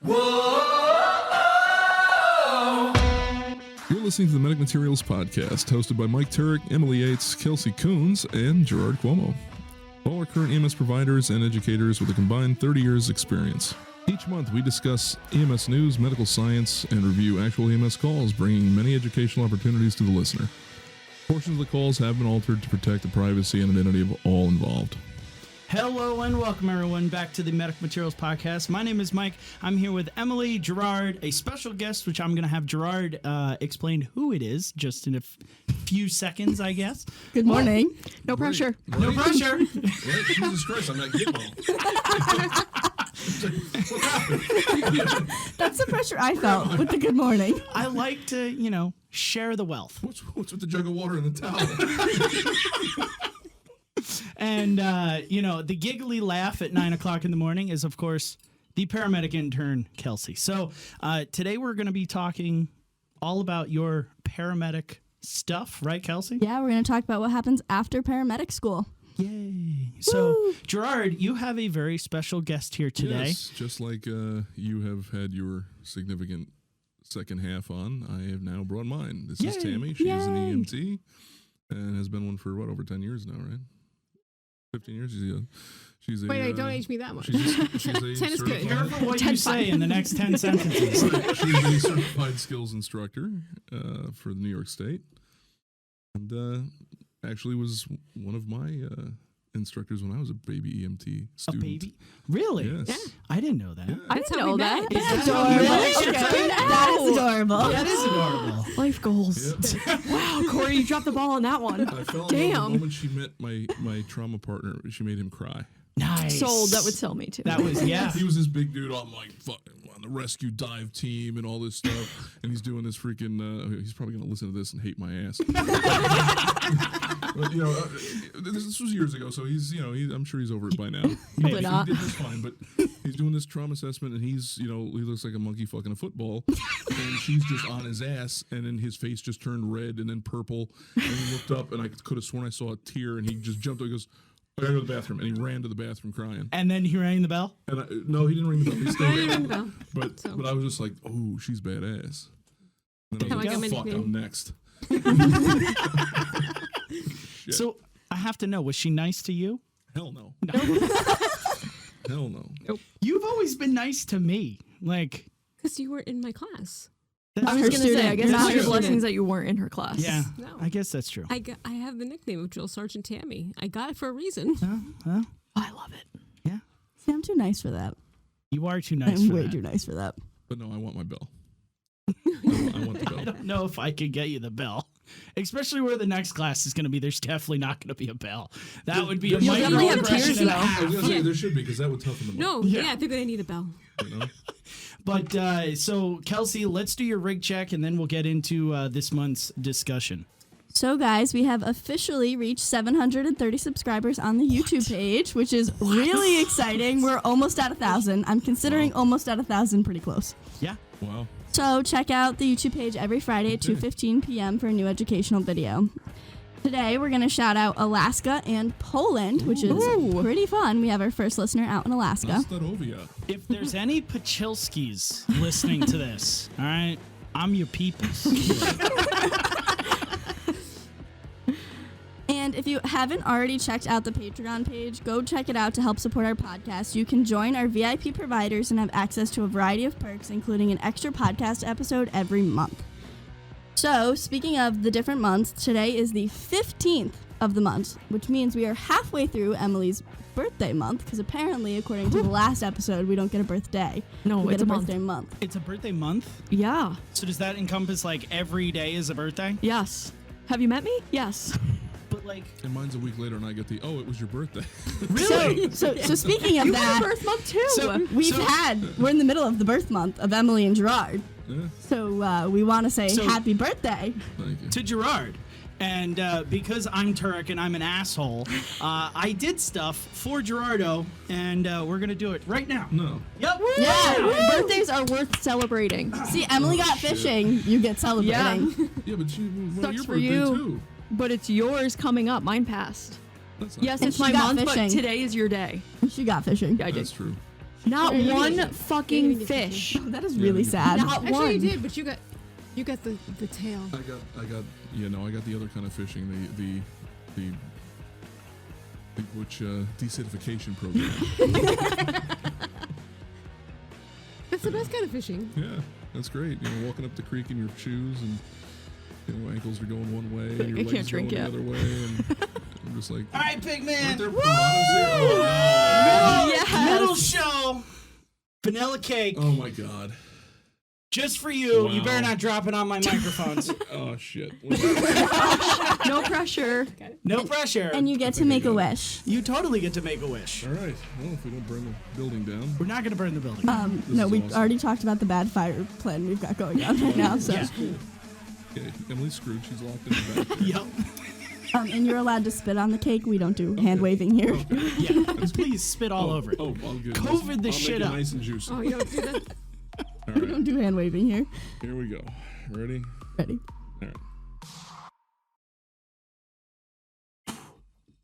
Whoa! You're listening to the Medic Materials Podcast, hosted by Mike Turek, Emily Yates, Kelsey Coons, and Gerard Cuomo. All are current EMS providers and educators with a combined 30 years experience. Each month, we discuss EMS news, medical science, and review actual EMS calls, bringing many educational opportunities to the listener. Portions of the calls have been altered to protect the privacy and identity of all involved. Hello and welcome everyone back to the Medic Materials Podcast. My name is Mike. I'm here with Emily, Gerard, a special guest, which I'm going to have Gerard explain who it is just in a few seconds, I guess. Good morning. No pressure. No pressure. What? Jesus Christ, I'm not getting one. That's the pressure I felt with the good morning. I like to, share the wealth. What's with the jug of water in the towel? And, the giggly laugh at 9 o'clock in the morning is, of course, the paramedic intern, Kelsey. So today we're going to be talking all about your paramedic stuff, right, Kelsey? Yeah, we're going to talk about what happens after paramedic school. Yay. So, Gerard, you have a very special guest here today. Yes, just like you have had your significant second half on, I have now brought mine. This is Tammy. She's an EMT and has been one for, over 10 years now, right? 15 years? She's a... Wait, don't age me that much. She's a 10 is good. Careful what you say in the next 10 sentences. She's a certified skills instructor for New York State. And actually was one of my instructors when I was a baby EMT student. A baby? Really? Yes. Yeah. I didn't know that. Yeah. I didn't know that. That's That is adorable. That is adorable. Life goals. Yep. Wow, Corey, you dropped the ball on that one. I fell in love Damn. the moment she met my trauma partner. She made him cry. Nice. Sold. That would sell me too. That was, yeah. He was this big dude on the rescue dive team and all this stuff, and he's doing this freaking. He's probably gonna listen to this and hate my ass. But, this was years ago, so I'm sure he's over it by now. Probably not. He did this fine, but he's doing this trauma assessment, and he looks like a monkey fucking a football, and she's just on his ass, and then his face just turned red and then purple, and he looked up, and I could have sworn I saw a tear, and he just jumped up, he goes, I gotta go to the bathroom, and he ran to the bathroom crying. And then he rang the bell? And no, he didn't ring the bell. He stayed ring the bell. But I was just like, oh, she's badass. And then I was Can I like, go fuck, mini- I'm next. Shit. So I have to know, was she nice to you? Hell no. Hell no. Nope. You've always been nice to me. Like, Because you were in my class. I I was going to say, I guess You're it's not your her blessings that you weren't in her class. yeah, No. I guess that's true. I have the nickname of Drill Sergeant Tammy. I got it for a reason. I love it. Yeah. See, I'm too nice for that. You are too nice I'm for way that. too nice for that. But no, I want my bell. I want the I bell. don't know if I could get you the bell. Especially where the next class is going to be. There's definitely not going to be a bell. That would be a You'll definitely have tears, and a though. I was half. gonna say there should be, because that would toughen them up. No, Yeah. yeah, I think they need a bell. You know? But so, Kelsey, let's do your rig check, and then we'll get into this month's discussion. So, guys, we have officially reached 730 subscribers on the YouTube page, which is really exciting. We're almost at 1,000. I'm considering almost at 1,000 pretty close. Yeah. Wow. So check out the YouTube page every Friday at 2:15 p.m. for a new educational video. Today, we're going to shout out Alaska and Poland, which is pretty fun. We have our first listener out in Alaska. Nastarovia. If there's any Pachilskis listening to this, all right, I'm your peepers. And if you haven't already checked out the Patreon page, go check it out to help support our podcast. You can join our VIP providers and have access to a variety of perks, including an extra podcast episode every month. So, speaking of the different months, today is the 15th of the month, which means we are halfway through Emily's birthday month, because apparently, according to the last episode, we don't get a birthday. No, we it's get a a month. birthday month. It's a birthday month? Yeah. So does that encompass, like, every day is a birthday? Yes. Have you met me? Yes. But, like... And mine's a week later, and I get it was your birthday. Really? So speaking of You that, have a birth month too. we're in the middle of the birth month of Emily and Gerard. Yeah, So we want to say So- happy birthday. thank you. to Gerard. And because I'm Turek and I'm an asshole, I did stuff for Gerardo, and we're going to do it right now. No. Yep. Yeah. Birthdays are worth celebrating. See, Emily got fishing. You get celebrating. Yeah, but Sucks your for birthday you. too. But it's yours coming up. Mine passed. That's not Yes, And it's she my got month, fishing. but today is your day. She got fishing. Yeah, I did. That's true. Not Yeah, you one did. fucking You did fish. That is really sad. Not Actually, one. you did, but you got the tail. I got I got the other kind of fishing, the which deacidification program. That's the best kind of fishing. Yeah, that's great. Walking up the creek in your shoes and ankles are going one way, and your I legs can't are drink going yet. the other way, and I'm just like, All right, big man. aren't there piranhas here? Oh, Yes. Middle show. Vanilla cake. no. Oh my god. Just for you. You Wow. better not drop it on my microphones. Oh shit. No pressure. No pressure. And you get to make a wish. You totally get to make a wish. All right. Well, if we don't burn the building down. We're not going to burn the building. No, is we awesome. already talked about the bad fire plan we've got going on right now. So, Yeah. Okay, Emily's screwed. She's locked in the back. Yep. and you're allowed to spit on the cake. We don't do hand waving here. Yeah. Please spit all over it. Oh, I'll get COVID the I'll shit make up. it nice and juicy. Oh, you don't do that. All We right, don't do hand waving here. here we go. Ready? Ready? All right.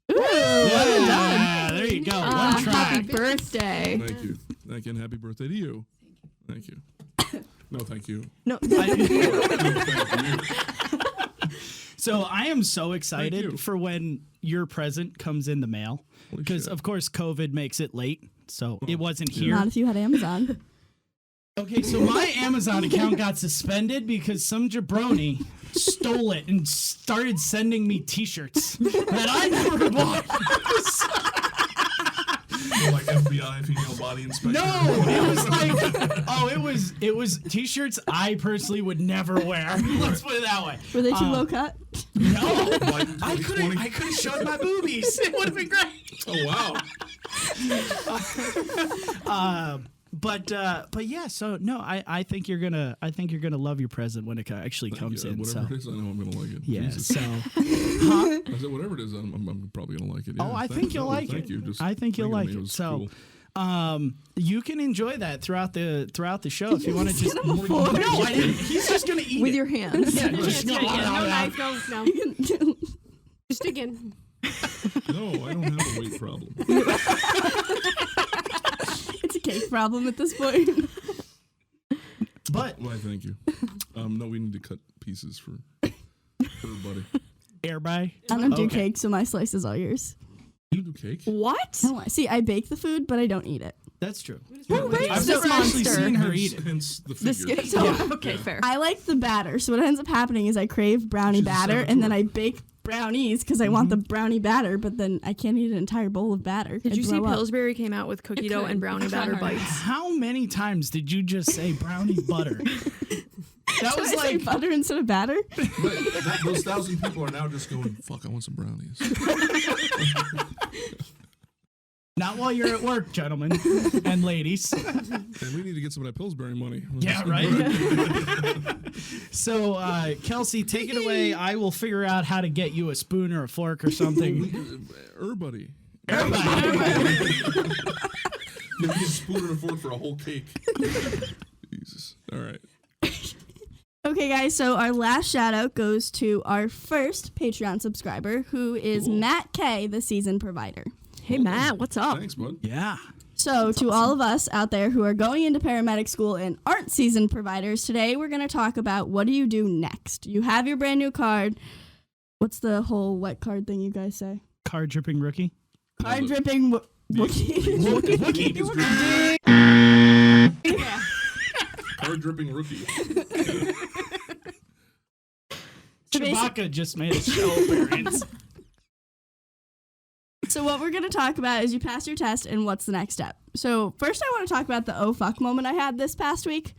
Yeah, there you go. One try. Happy birthday. Thank you. Thank you, and happy birthday to you. Thank you. No, thank you. No. No, thank you. So I am so you. excited for when your present comes in the mail Holy because shit. of course COVID makes it late, so it wasn't here. Not if you had Amazon. Okay, so my Amazon account got suspended because some jabroni stole it and started sending me T-shirts that I never bought. More like FBI female body inspector. No, it was like, it was T-shirts I personally would never wear. Let's put it that way. Were they too low cut? No, Like I 2020? could have showed my boobies. It would have been great. Oh wow. But yeah, so no, I think you're gonna love your present when it actually comes Yeah, in. whatever So it is, I know I'm gonna like it. yeah, Jesus. so I said whatever it is, I'm probably gonna like it. Yeah, oh, I thank think you. you'll like Thank it. you. Just I think you'll thinking like of me it. was So. cool. You can enjoy that throughout the show if you want to just. him a fork. No, I didn't. He's just gonna eat With it. your hands. Yeah, Yeah, just yeah, yeah. No knife, no. It's Just again. No, I don't have a weight problem. a cake problem at this point. But Why? Thank you. No, we need to cut pieces for everybody. air by. I don't do Okay. cake, so my slice is all yours. You do cake? What? No, see, I bake the food, but I don't eat it. That's true. Who makes I've this never actually monster? seen her eat it. Hence the The figure. skin. So, Yeah. okay, fair. I like the batter, so what ends up happening is I crave brownie She's a batter, and then I saboteur. bake brownies because I want the brownie batter, but then I can't eat an entire bowl of batter. Did I'd you see throw up. Pillsbury came out with cookie dough could. and brownie Try batter hard. bites? How many times did you just say brownie butter? That Did was I say like butter instead of batter? Those 1,000 people are now just going, fuck, I want some brownies. not while you're at work, gentlemen and ladies. And we need to get some of that Pillsbury money. Yeah, right. So, Kelsey, take it away. I will figure out how to get you a spoon or a fork or something. Everybody. Everybody. Give me a spoon and a fork for a whole cake. Jesus. All right. Okay, guys, so our last shout out goes to our first Patreon subscriber, who is Cool. Matt K, the season provider. Hey, Matt, what's up? Thanks, bud. Yeah. So, to all of us out there who are going into paramedic school and aren't seasoned providers, today we're going to talk about what do you do next. You have your brand new card. What's the whole wet card thing you guys say? Card dripping rookie. Card dripping Wookie. Card dripping rookie. Chewbacca just made a show appearance. So what we're going to talk about is you pass your test and what's the next step. So first I want to talk about the oh fuck moment I had this past week.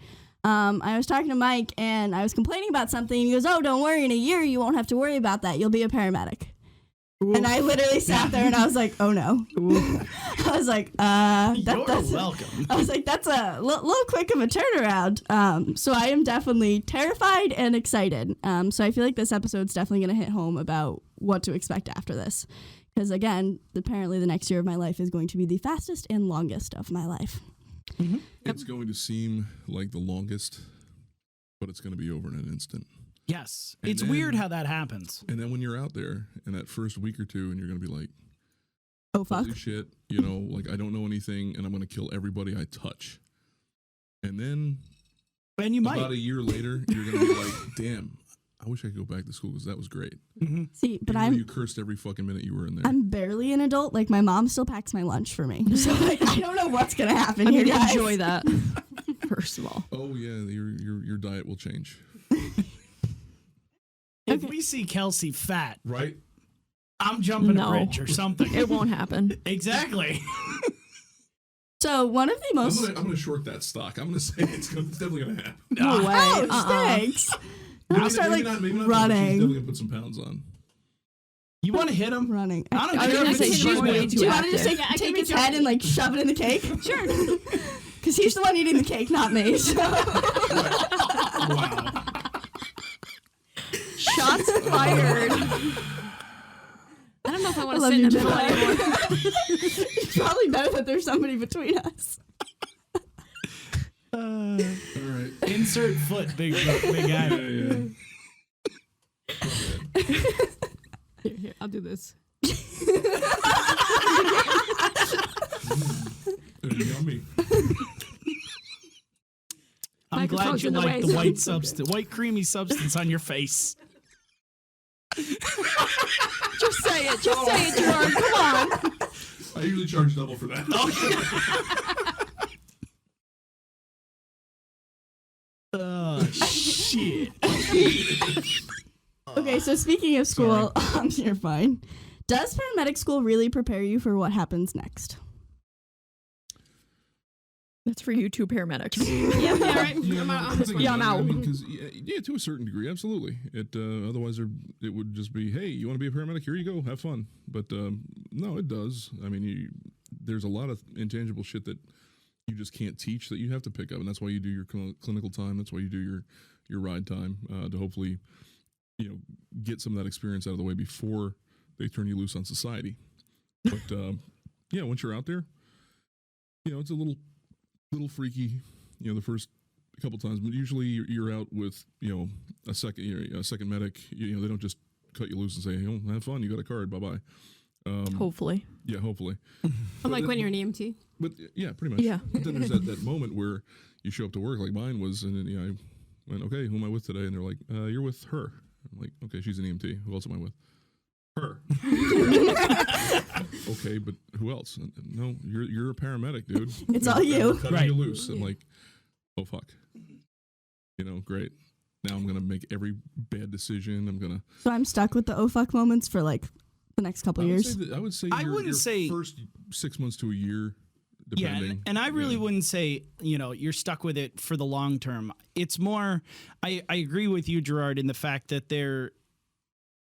I was talking to Mike and I was complaining about something and he goes, oh, don't worry, in a year you won't have to worry about that. You'll be a paramedic. And I literally sat there and I was like, oh no. I was like, You're that's welcome. I was like, that's a little quick of a turnaround. So I am definitely terrified and excited. So I feel like this episode's definitely going to hit home about what to expect after this. Because again, apparently the next year of my life is going to be the fastest and longest of my life. It's going to seem like the longest, but it's going to be over in an instant. Yes. And It's then- weird how that happens. And then when you're out there in that first week or two and you're going to be like, Oh, fuck. holy shit, you know, like I don't know anything and I'm going to kill everybody I touch. And then And you might. about a year later, you're going to be like, damn, I wish I could go back to school because that was great. See, but Even though you cursed every fucking minute you were in there. I'm barely an adult. Like, my mom still packs my lunch for me. So, like, I don't know what's going to happen I here, mean, guys. enjoy that, first of all. Oh yeah, your diet will change. If we see Kelsey fat, Right? I'm jumping No. a bridge or something. It won't happen. Exactly. So, one of the most... I'm gonna short that stock. I'm gonna say it's definitely gonna happen. No way. Oh, thanks. I'm going to start, like, maybe not, but she's running. definitely gonna put some pounds on. You want to hit him? Running. I don't I was care gonna if say it's she's short way man. too Do you want to just active. take his head and, like, shove it in the cake? Sure. Because he's the one eating the cake, not me. So. Wow. Shots fired. I don't know if I want I to love sit in you, the middle Jenna. anymore. It's probably better that there's somebody between us. All right. Insert foot, big guy. Yeah. Here, I'll do this. Yummy. I'm glad Microphone's you in the like way. the white substance, white creamy substance on your face. Just say it. Just say it, Gerard. Come on. I usually charge double for that. Oh shit. Okay, so speaking of school, you're fine. Does paramedic school really prepare you for what happens next? That's for you two paramedics. Yeah, right. Yeah, I'm no, on this one. Yeah, I'm out. Because yeah, to a certain degree, absolutely. It otherwise it would just be, hey, you want to be a paramedic? Here you go, have fun. But no, it does. I mean, there's a lot of intangible shit that you just can't teach that you have to pick up, and that's why you do your clinical time. That's why you do your ride time to hopefully, get some of that experience out of the way before they turn you loose on society. But yeah, once you're out there, it's a little freaky, the first couple times, but usually you're out with, a second medic. They don't just cut you loose and say, have fun, you got a card, bye-bye. Hopefully. Yeah, hopefully. I'm like when you're an EMT. But yeah, pretty much. Yeah. But then there's that moment where you show up to work like mine was, and then, I went, okay, who am I with today? And they're like, you're with her. I'm like, okay, she's an EMT. Who else am I with? Her. Okay, but who else? No, you're a paramedic, dude. It's all you. Cutting Right. you loose. I'm like, oh fuck. Great. Now I'm gonna make every bad decision. I'm gonna. So I'm stuck with the oh fuck moments for like the next couple years. I would say. I wouldn't your say- first 6 months to a year, depending. Yeah, and I really wouldn't say, you're stuck with it for the long term. It's more, I agree with you, Gerard, in the fact that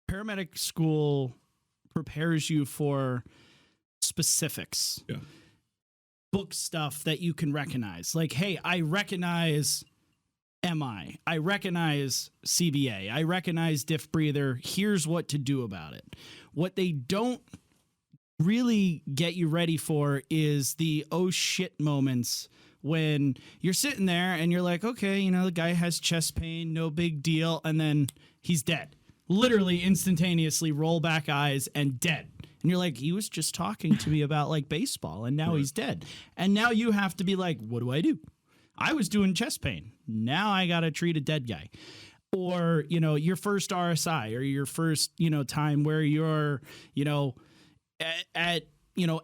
paramedic school prepares you for specifics. Yeah. Book stuff that you can recognize. Like, hey, I recognize MI. I recognize CBA. I recognize diff breather. Here's what to do about it. What they don't really get you ready for is the oh shit moments when you're sitting there and you're like, okay, the guy has chest pain, no big deal, and then he's dead. Literally instantaneously roll back eyes and dead. And you're like, he was just talking to me about like baseball and now he's dead. And now you have to be like, what do I do? I was doing chest pain. Now I got to treat a dead guy. Or, your first RSI or your first, time where you're, at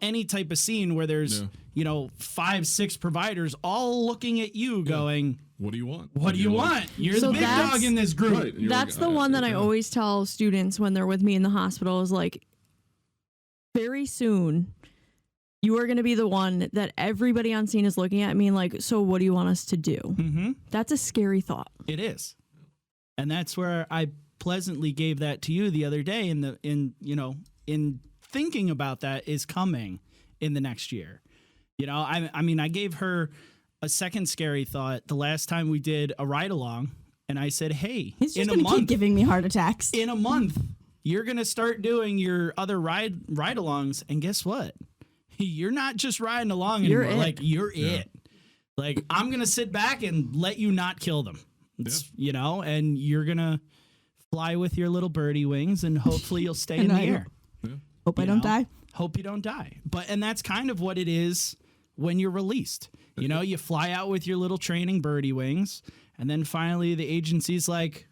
any type of scene where there's, 5-6 providers all looking at you going, What do you want? what do you want? You're So the big that's- dog in this group. Right. and you're That's like, the one that I okay. always tell students when they're with me in the hospital is like, very soon, you are going to be the one that everybody on scene is looking at me and like, so what do you want us to do? Mm-hmm. That's a scary thought. It is. And that's where I pleasantly gave that to you the other day in thinking about that is coming in the next year. I gave her a second scary thought the last time we did a ride along, and I said, hey, He's just in a going to keep month, giving me heart attacks. in a month, you're going to start doing your other ride-alongs, and guess what? You're not just riding along You're anymore. it. Like, you're Yeah. it. Like, I'm going to sit back and let you not kill them. It's, and you're going to fly with your little birdie wings, and hopefully you'll stay in And the I air. Hope I You don't know? die. hope you don't die. And that's kind of what it is when you're released. You know, you fly out with your little training birdie wings, and then finally the agency's like,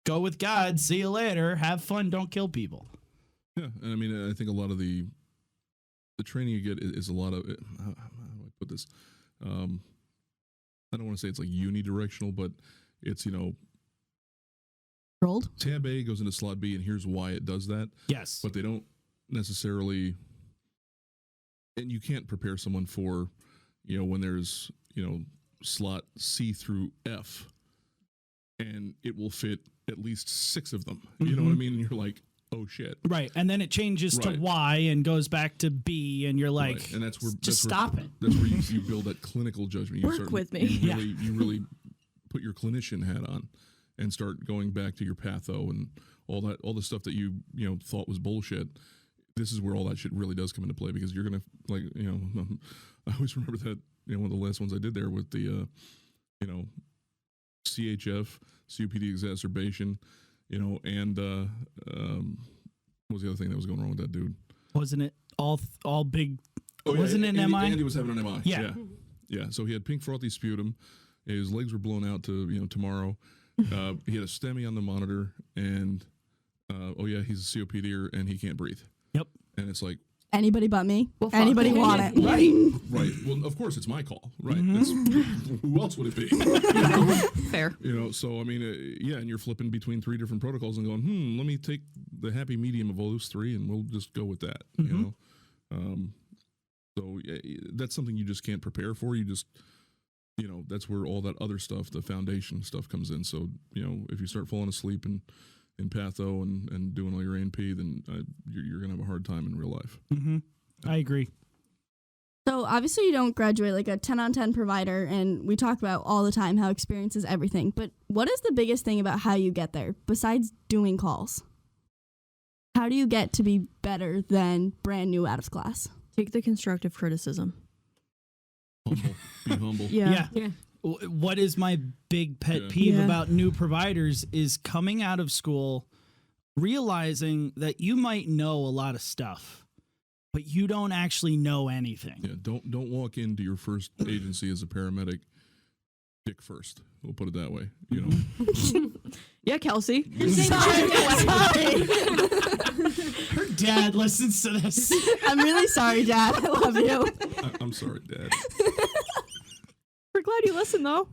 go with God, see you later, have fun, don't kill people. Yeah, and I mean, I think a lot of the training you get is a lot of, how do I put this? I don't want to say it's like unidirectional, but it's, you know, Rolled. tab A goes into slot B, and here's why it does that. Yes. But they don't necessarily, and you can't prepare someone for, you know, when there's, you know, slot C through F, and it will fit at least 6 of them. You know what I mean? And you're like, oh shit. Right. And then it changes to Y and goes back to B, and you're like, right. And that's where stop it. That's where you build that clinical judgment. Work with me. You really put your clinician hat on and start going back to your patho and all the stuff that you know thought was bullshit. This is where all that shit really does come into play, because you're gonna, like, you know, I always remember that, you know, one of the last ones I did there with the you know, CHF, COPD exacerbation, you know, and what was the other thing that was going wrong with that dude? Wasn't it all big? Oh, yeah, wasn't it an MI? Andy was having an MI. Yeah. Yeah. So he had pink frothy sputum. His legs were blown out to, you know, tomorrow. He had a STEMI on the monitor, and oh yeah, he's a COPDer and he can't breathe. Yep. And it's like, Anybody but me. Well, fuck. Anybody want it? right. Well, of course it's my call. Right. Who else would it be? You know? Fair. You know, so I mean, yeah, and you're flipping between 3 different protocols and going, let me take the happy medium of all those 3, and we'll just go with that. You know, so yeah, that's something you just can't prepare for. You just, you know, that's where all that other stuff, the foundation stuff, comes in. So, you know, if you start falling asleep in patho and doing all your A&P, then you're gonna have a hard time in real life. I agree. So obviously you don't graduate like a 10-on-10 provider, and we talk about all the time how experience is everything. But what is the biggest thing about how you get there besides doing calls? How do you get to be better than brand new out of class? Take the constructive criticism. Humble. Be humble. Yeah. What is my big pet peeve about new providers is coming out of school, realizing that you might know a lot of stuff, but you don't actually know anything. Yeah, don't walk into your first agency as a paramedic dick first. We'll put it that way. You know. Yeah, Kelsey. Sorry. Her dad listens to this. I'm really sorry, Dad. I love you. I'm sorry, Dad. We're glad you listened, though.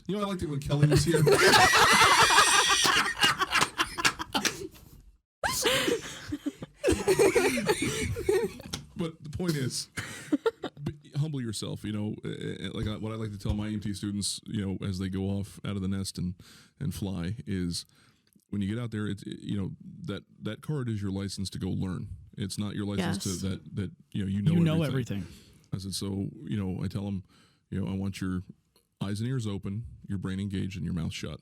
You know, I liked it when Kelly was here. But the point is, humble yourself. You know, like what I like to tell my EMT students, you know, as they go off out of the nest and fly, is when you get out there, it's, you know, that card is your license to go learn. It's not your license to that you know everything. I said, so, you know, I tell them, you know, I want your eyes and ears open, your brain engaged, and your mouth shut.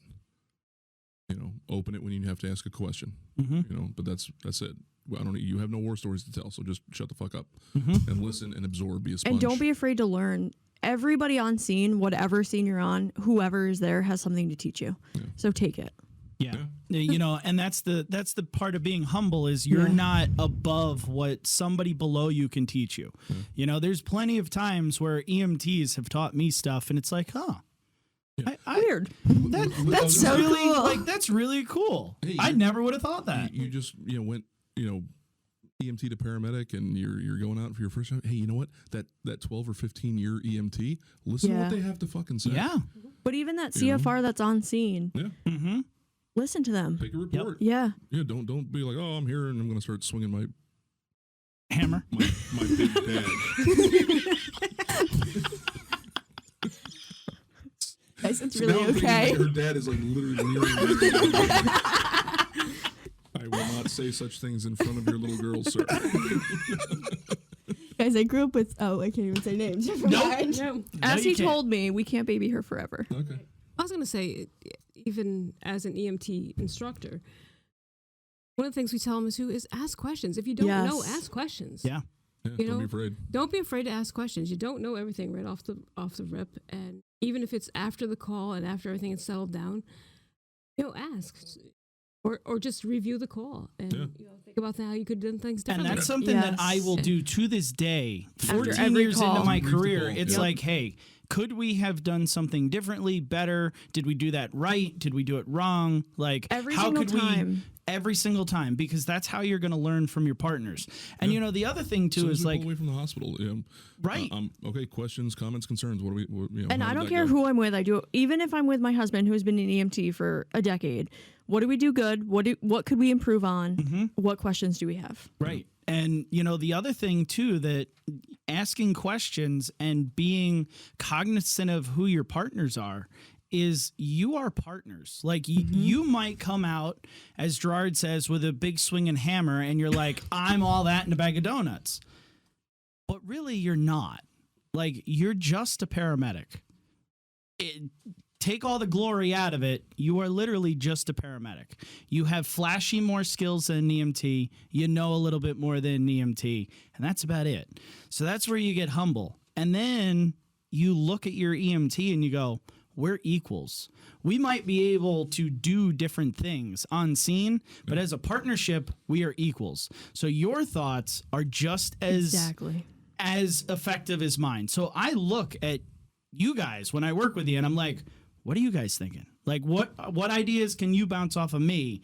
You know, open it when you have to ask a question. You know, but that's it. Well, I don't. You have no war stories to tell, so just shut the fuck up and listen and absorb. Be a sponge. And don't be afraid to learn. Everybody on scene, whatever scene you're on, whoever is there has something to teach you. Yeah. So take it. Yeah. You know, and that's the part of being humble is you're not above what somebody below you can teach you. You know, there's plenty of times where EMTs have taught me stuff, and it's like, Weird. That's so really cool. like that's really cool. Hey, I never would have thought that. You just, you know, went, you know, EMT to paramedic, and you're going out for your first time. Hey, you know what? That 12 or 15 year EMT, listen to what they have to fucking say. Yeah. But even that CFR that's on scene, listen to them. Take a report. Yeah. Yeah. Don't be like, oh, I'm here and I'm going to start swinging my hammer. My big badge. Guys, it's So really now I'm thinking okay. Her dad is like literally leering at I will not say such things in front of your little girl, sir. Guys, I grew up with, I can't even say names. No. As you he can't. told me, we can't baby her forever. Okay. I was going to say, even as an EMT instructor, one of the things we tell them is ask questions. If you don't know, ask questions. Yeah. Yeah, You don't know, be afraid. Don't be afraid to ask questions. You don't know everything right off the rip, and even if it's after the call and after everything is settled down, ask. Or just review the call and think about how you could have done things And differently. that's something that I will do to this day. 14 every years call. into my Brief the career, call, it's like, hey, could we have done something differently, better? Did we do that right? Did we do it wrong? Like, Every how single could we? time. Every single time, because that's how you're going to learn from your partners. And you know, the other thing too is like, away from the hospital. right. Okay. Questions, comments, concerns. What do we? And how I did don't that care go? who I'm with. I do, even if I'm with my husband who's been in EMT for a decade. What do we do good? What could we improve on? What questions do we have? Right. And, you know, the other thing, too, that asking questions and being cognizant of who your partners are is you are partners. Like, you might come out, as Gerard says, with a big swinging hammer, and you're like, I'm all that in a bag of donuts. But really, you're not. Like, you're just a paramedic. Take all the glory out of it. You are literally just a paramedic. You have flashy more skills than an EMT. You know a little bit more than an EMT, and that's about it. So that's where you get humble. And then you look at your EMT and you go, we're equals. We might be able to do different things on scene, but as a partnership, we are equals. So your thoughts are just as effective as mine. So I look at you guys when I work with you, and I'm like, what are you guys thinking? Like, what ideas can you bounce off of me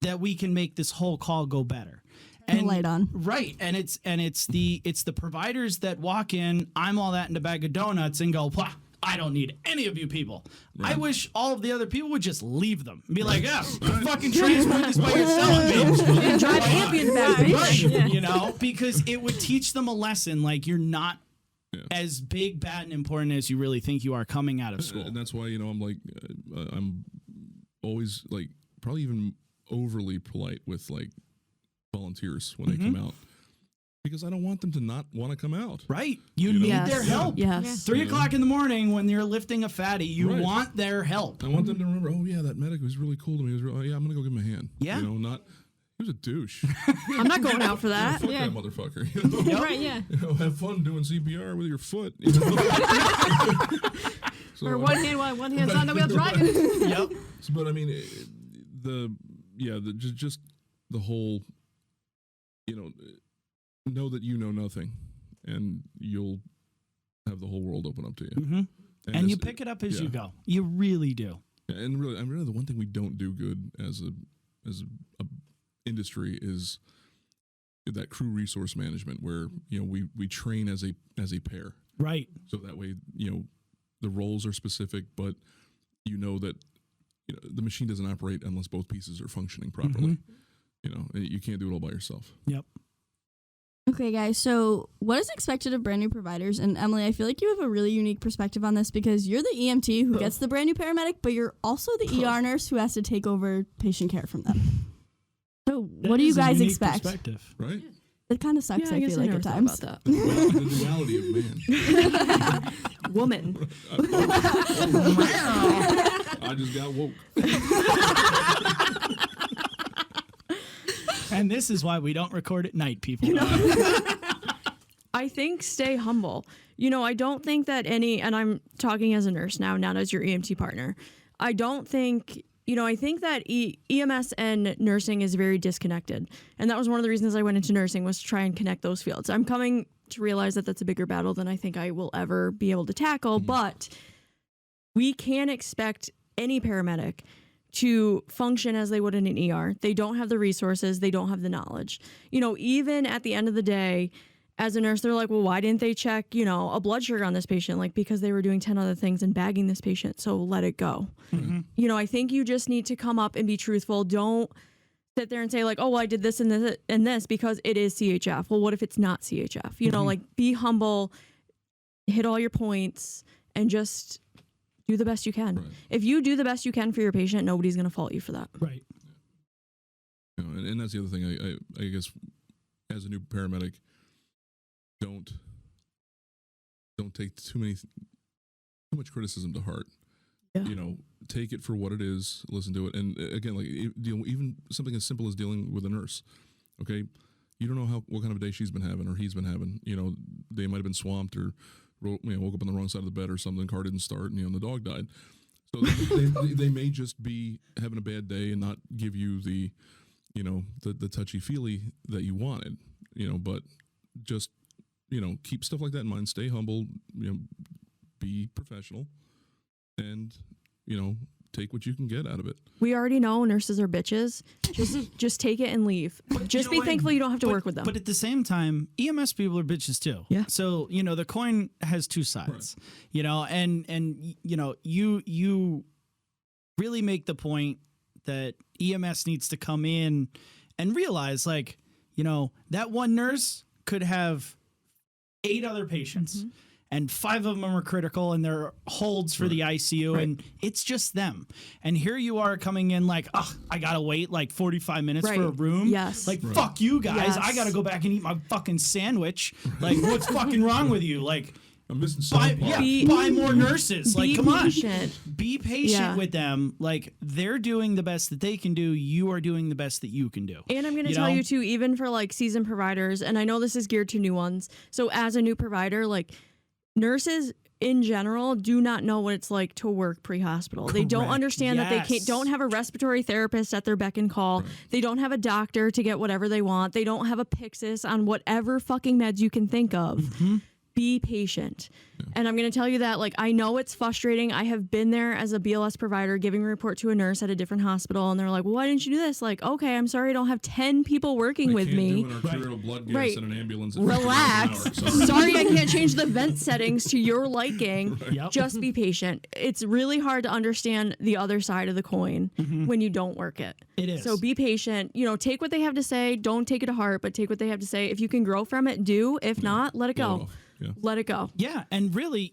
that we can make this whole call go better? And light on. Right. And it's the providers that walk in, I'm all that in a bag of donuts, and go, "Wah, I don't need any of you people." Right. I wish all of the other people would just leave them and be like, yeah, fucking transport this by yourself. And drive Ambien back, bitch. Right. You know, because it would teach them a lesson. Like, you're not as big, bad, and important as you really think you are coming out of school. And that's why, I'm like, I'm always like probably even overly polite with like volunteers when they come out, because I don't want them to not want to come out. Right. You need their help. Yes. 3 o'clock in the morning when you're lifting a fatty, you want their help. I want them to remember, oh yeah, that medic was really cool to me. He was I'm going to go give him a hand. Yeah. He was a douche. I'm not going out for that. Fuck that motherfucker. Right, yeah. Have fun doing CPR with your foot. So, Or one hand's on the wheel driving. Yep. But I mean, just the whole, know that you know nothing, and you'll have the whole world open up to you. Mm-hmm. And you pick it up as you go. You really do. And really, the one thing we don't do good as a industry is that crew resource management, where we train as a pair, right? So that way the roles are specific, but that the machine doesn't operate unless both pieces are functioning properly. You can't do it all by yourself. Yep. Okay, guys, so what is expected of brand new providers? And Emily, I feel like you have a really unique perspective on this, because you're the EMT who gets the brand new paramedic, but you're also the ER nurse who has to take over patient care from them. So what do you guys expect? Right? It kind of sucks, I feel like, at times. About that. The duality of man. Woman. I just got woke. And this is why we don't record at night, people. I think stay humble. I don't think that and I'm talking as a nurse now, not as your EMT partner. I don't think, I think that EMS and nursing is very disconnected. And that was one of the reasons I went into nursing, was to try and connect those fields. I'm coming to realize that that's a bigger battle than I think I will ever be able to tackle. But we can't expect any paramedic to function as they would in an ER. They don't have the resources. They don't have the knowledge. Even at the end of the day, as a nurse, they're like, well, why didn't they check, a blood sugar on this patient? Like, because they were doing 10 other things and bagging this patient. So let it go. Mm-hmm. I think you just need to come up and be truthful. Don't sit there and say like, oh, well, I did this and this because it is CHF. Well, what if it's not CHF? Like, be humble, hit all your points, and just do the best you can. Right. If you do the best you can for your patient, nobody's going to fault you for that. Right. And that's the other thing. I guess as a new paramedic, don't take too much criticism to heart. Yeah. Take it for what it is. Listen to it, and again, like even something as simple as dealing with a nurse. Okay, you don't know what kind of a day she's been having or he's been having. They might have been swamped or woke up on the wrong side of the bed or something. Car didn't start, and the dog died. So they may just be having a bad day and not give you the, the touchy-feely that you wanted, but just, keep stuff like that in mind. Stay humble, be professional, and, take what you can get out of it. We already know nurses are bitches. Just take it and leave. Just be thankful you don't have to work with them. But at the same time, EMS people are bitches too. Yeah. So, the coin has two sides, and you really make the point that EMS needs to come in and realize, like, that one nurse could have 8 other patients. Mm-hmm. And 5 of them are critical and they're holds for the ICU and it's just them. And here you are coming in like, I got to wait like 45 minutes for a room. Yes. Like, fuck you guys. Yes. I got to go back and eat my fucking sandwich. Like, what's fucking wrong with you? Like, I'm missing Snowball. buy more nurses. Like, come patient. On. Be patient with them. Like, they're doing the best that they can do. You are doing the best that you can do. And I'm going to tell you too, even for like seasoned providers, and I know this is geared to new ones. So as a new provider, like, nurses in general do not know what it's like to work pre-hospital. They don't understand that they don't have a respiratory therapist at their beck and call. Right. They don't have a doctor to get whatever they want. They don't have a Pyxis on whatever fucking meds you can think of. Mm-hmm. Be patient. Yeah. And I'm going to tell you that, like, I know it's frustrating. I have been there as a BLS provider giving a report to a nurse at a different hospital, and they're like, well, why didn't you do this? Like, okay, I'm sorry I don't have 10 people working with me. Do an arterial blood gas in an ambulance. Relax. Sorry, I can't change the vent settings to your liking. Right. Yep. Just be patient. It's really hard to understand the other side of the coin when you don't work it. It is. So be patient. Take what they have to say. Don't take it to heart, but take what they have to say. If you can grow from it, do. If not, let it go. Yeah. Let it go. Yeah, and really,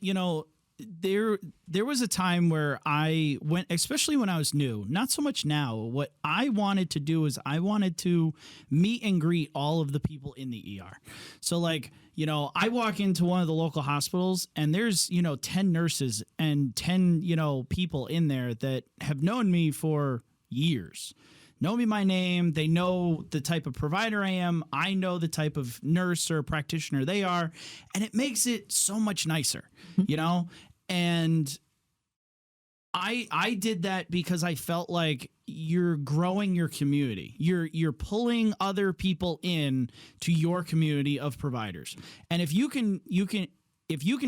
there was a time where I went, especially when I was new, not so much now. What I wanted to do is I wanted to meet and greet all of the people in the ER. So, like, I walk into one of the local hospitals and there's, 10 nurses and 10, people in there that have known me for years. Know me by name. They know the type of provider I am. I know the type of nurse or practitioner they are. And it makes it so much nicer, And I did that because I felt like you're growing your community. You're pulling other people in to your community of providers. And if you can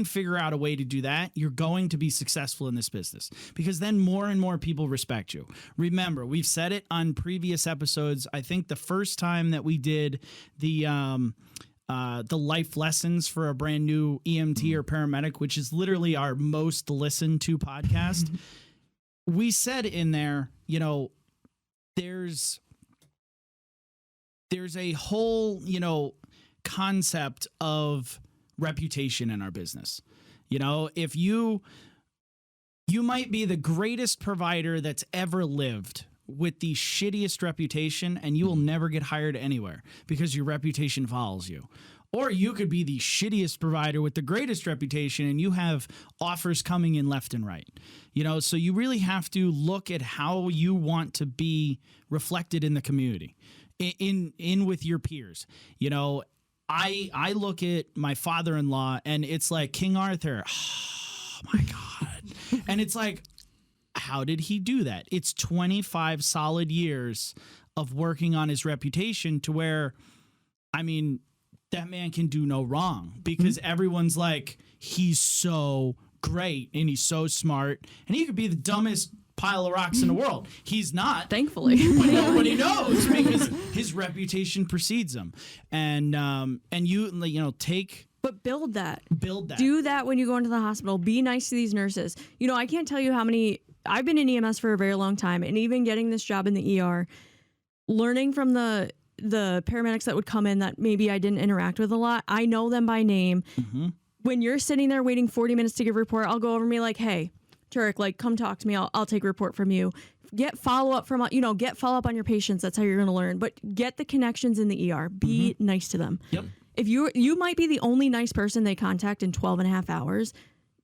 figure out a way to do that, you're going to be successful in this business, because then more and more people respect you. Remember, we've said it on previous episodes. I think the first time that we did the life lessons for a brand new EMT or paramedic, which is literally our most listened to podcast, we said in there, there's a whole, concept of reputation in our business. If you might be the greatest provider that's ever lived with the shittiest reputation, and you will never get hired anywhere because your reputation follows you. Or you could be the shittiest provider with the greatest reputation and you have offers coming in left and right. So you really have to look at how you want to be reflected in the community, in with your peers. I look at my father-in-law and it's like King Arthur. Oh my God. And it's like, how did he do that? It's 25 solid years of working on his reputation to where, that man can do no wrong, because everyone's like, he's so great and he's so smart and he could be the dumbest pile of rocks in the world. He's not, thankfully, but nobody knows because his reputation precedes him. And take. But build that. Do that when you go into the hospital. Be nice to these nurses. I can't tell you how many. I've been in EMS for a very long time, and even getting this job in the ER, learning from the paramedics that would come in that maybe I didn't interact with a lot. I know them by name. Mm-hmm. When you're sitting there waiting 40 minutes to give a report, I'll go over and be like, hey, Turek, like, come talk to me. I'll take a report from you. Get follow-up from, get follow-up on your patients. That's how you're going to learn. But get the connections in the ER. Be nice to them. Yep. If you might be the only nice person they contact in 12 and a half hours,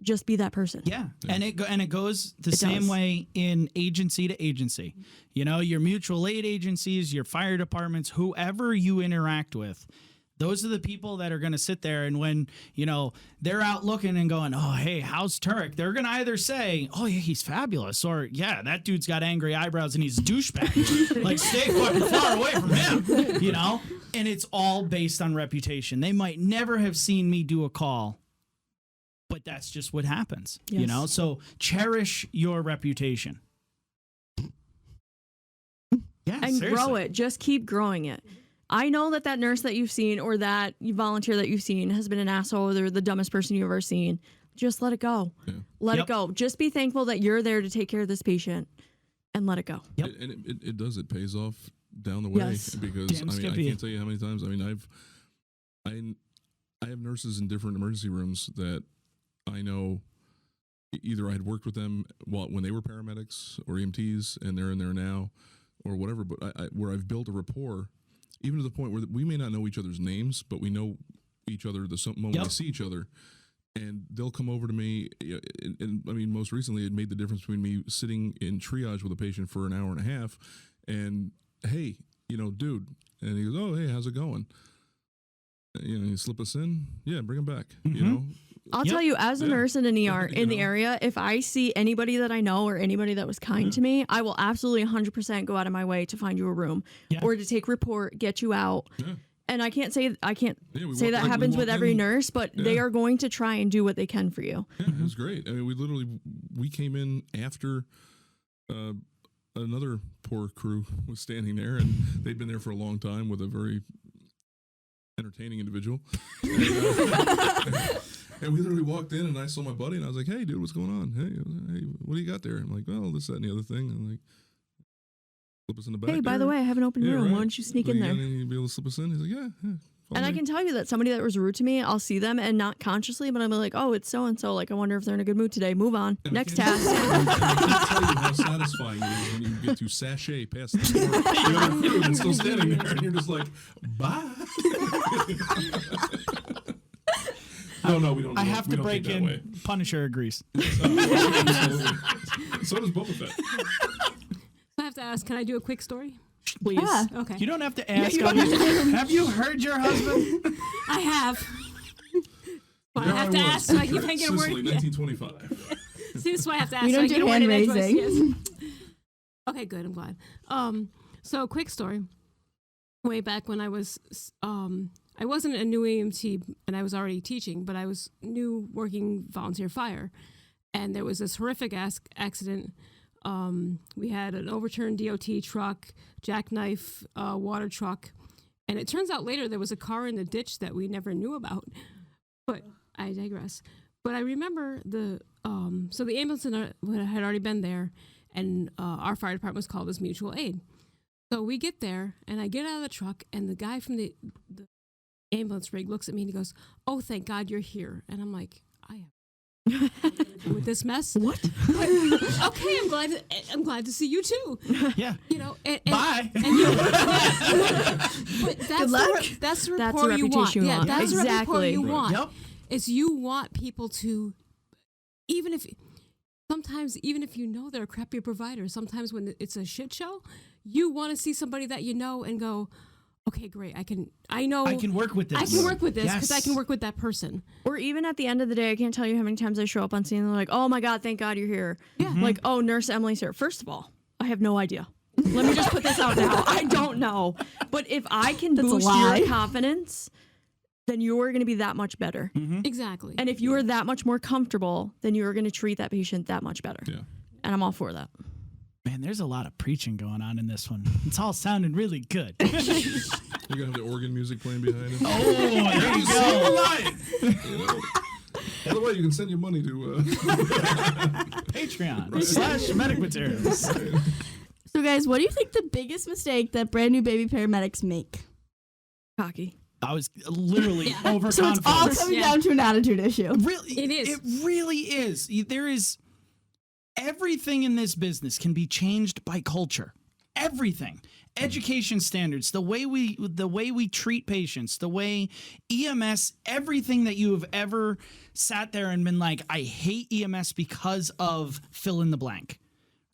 just be that person. Yeah. And it goes the same way in agency to agency. Your mutual aid agencies, your fire departments, whoever you interact with, Those are the people that are going to sit there, and when, they're out looking and going, oh, hey, how's Turek? They're going to either say, oh, yeah, he's fabulous, or, yeah, that dude's got angry eyebrows and he's a douchebag. Like, stay fucking far away from him, And it's all based on reputation. They might never have seen me do a call, but that's just what happens, So cherish your reputation. Yeah, and seriously. grow it. Just keep growing it. I know that nurse that you've seen or that volunteer that you've seen has been an asshole or they're the dumbest person you've ever seen. Just let it go. Yeah. Let it go. Just be thankful that you're there to take care of this patient and let it go. Yep. And it does. It pays off down the way because I can't tell you how many times. I have nurses in different emergency rooms that I know either I had worked with them when they were paramedics or EMTs and they're in there now or whatever, but where I've built a rapport, even to the point where we may not know each other's names, but we know each other the moment we see each other, and they'll come over to me. And I mean, most recently, it made the difference between me sitting in triage with a patient for an hour and a half, and hey, dude, and he goes, oh, hey, how's it going? You slip us in, yeah, bring him back. I'll tell you, as a nurse in an ER in the area, if I see anybody that I know or anybody that was kind to me, I will absolutely 100% go out of my way to find you a room or to take report, get you out. Yeah. And I can't say that happens with every nurse, but they are going to try and do what they can for you. Yeah, it was great. I mean, we came in after another poor crew was standing there, and they'd been there for a long time with a very entertaining individual. And we literally walked in, and I saw my buddy, and I was like, hey, dude, what's going on? Hey, what do you got there? I'm like, well, this, that, and the other thing. And I'm like, slip us in the back. Hey, by the way, I have an open room. Right. Why don't you sneak in there? You be able to slip us in? He's like, yeah. And I can tell you that somebody that was rude to me, I'll see them, and not consciously, but I'm like, oh, it's so-and-so. Like, I wonder if they're in a good mood today. Move on. And next task. I can't tell you how satisfying it is when you get to sashay past the door and still standing there, and you're just like, bye. No, we don't. I have to break in. Punisher agrees. So does Boba Fett. I have to ask, can I do a quick story? Please. Yeah. Okay. You don't have to ask. Have you heard your husband? I have. Well, I have to ask so I can get a word. 1925. See, this is why I have to ask. You don't do hand raising. Okay, good. I'm glad. So quick story. Way back when I was, I wasn't a new EMT and I was already teaching, but I was new working volunteer fire. And there was this horrific accident. We had an overturned DOT truck, jackknife, water truck. And it turns out later there was a car in the ditch that we never knew about. But I digress. But I remember so the ambulance had already been there, and our fire department was called as mutual aid. So we get there, and I get out of the truck, and the guy from the ambulance rig looks at me and he goes, "Oh, thank God you're here." And I'm like, I am with this mess. What? Okay, I'm glad to see you too. Yeah. Bye. But that's the rapport you want. Yeah, that's the rapport you want. Yep. Is you want people to, even if you know they're a crappy provider, sometimes when it's a shit show, you want to see somebody that you know and go, okay, great. I can work with this. I can work with this because I can work with that person. Or even at the end of the day, I can't tell you how many times I show up on scene and they're like, oh my God, thank God you're here. Yeah. Mm-hmm. Like, oh, Nurse Emily's here. First of all, I have no idea. Let me just put this out now. I don't know. But if I can boost your confidence, then you're going to be that much better. Mm-hmm. Exactly. And if you are that much more comfortable, then you're going to treat that patient that much better. Yeah. And I'm all for that. Man, there's a lot of preaching going on in this one. It's all sounding really good. You're going to have the organ music playing behind it. Oh, there you go. By the way, you can send your money to Patreon / medic materials. So, guys, what do you think the biggest mistake that brand new baby paramedics make? Cocky. I was literally overconfident. So it's all coming down to an attitude issue. Really, it is. It really is. There is everything in this business can be changed by culture. Everything. Education standards, the way we treat patients, the way EMS, everything that you have ever sat there and been like, I hate EMS because of fill in the blank,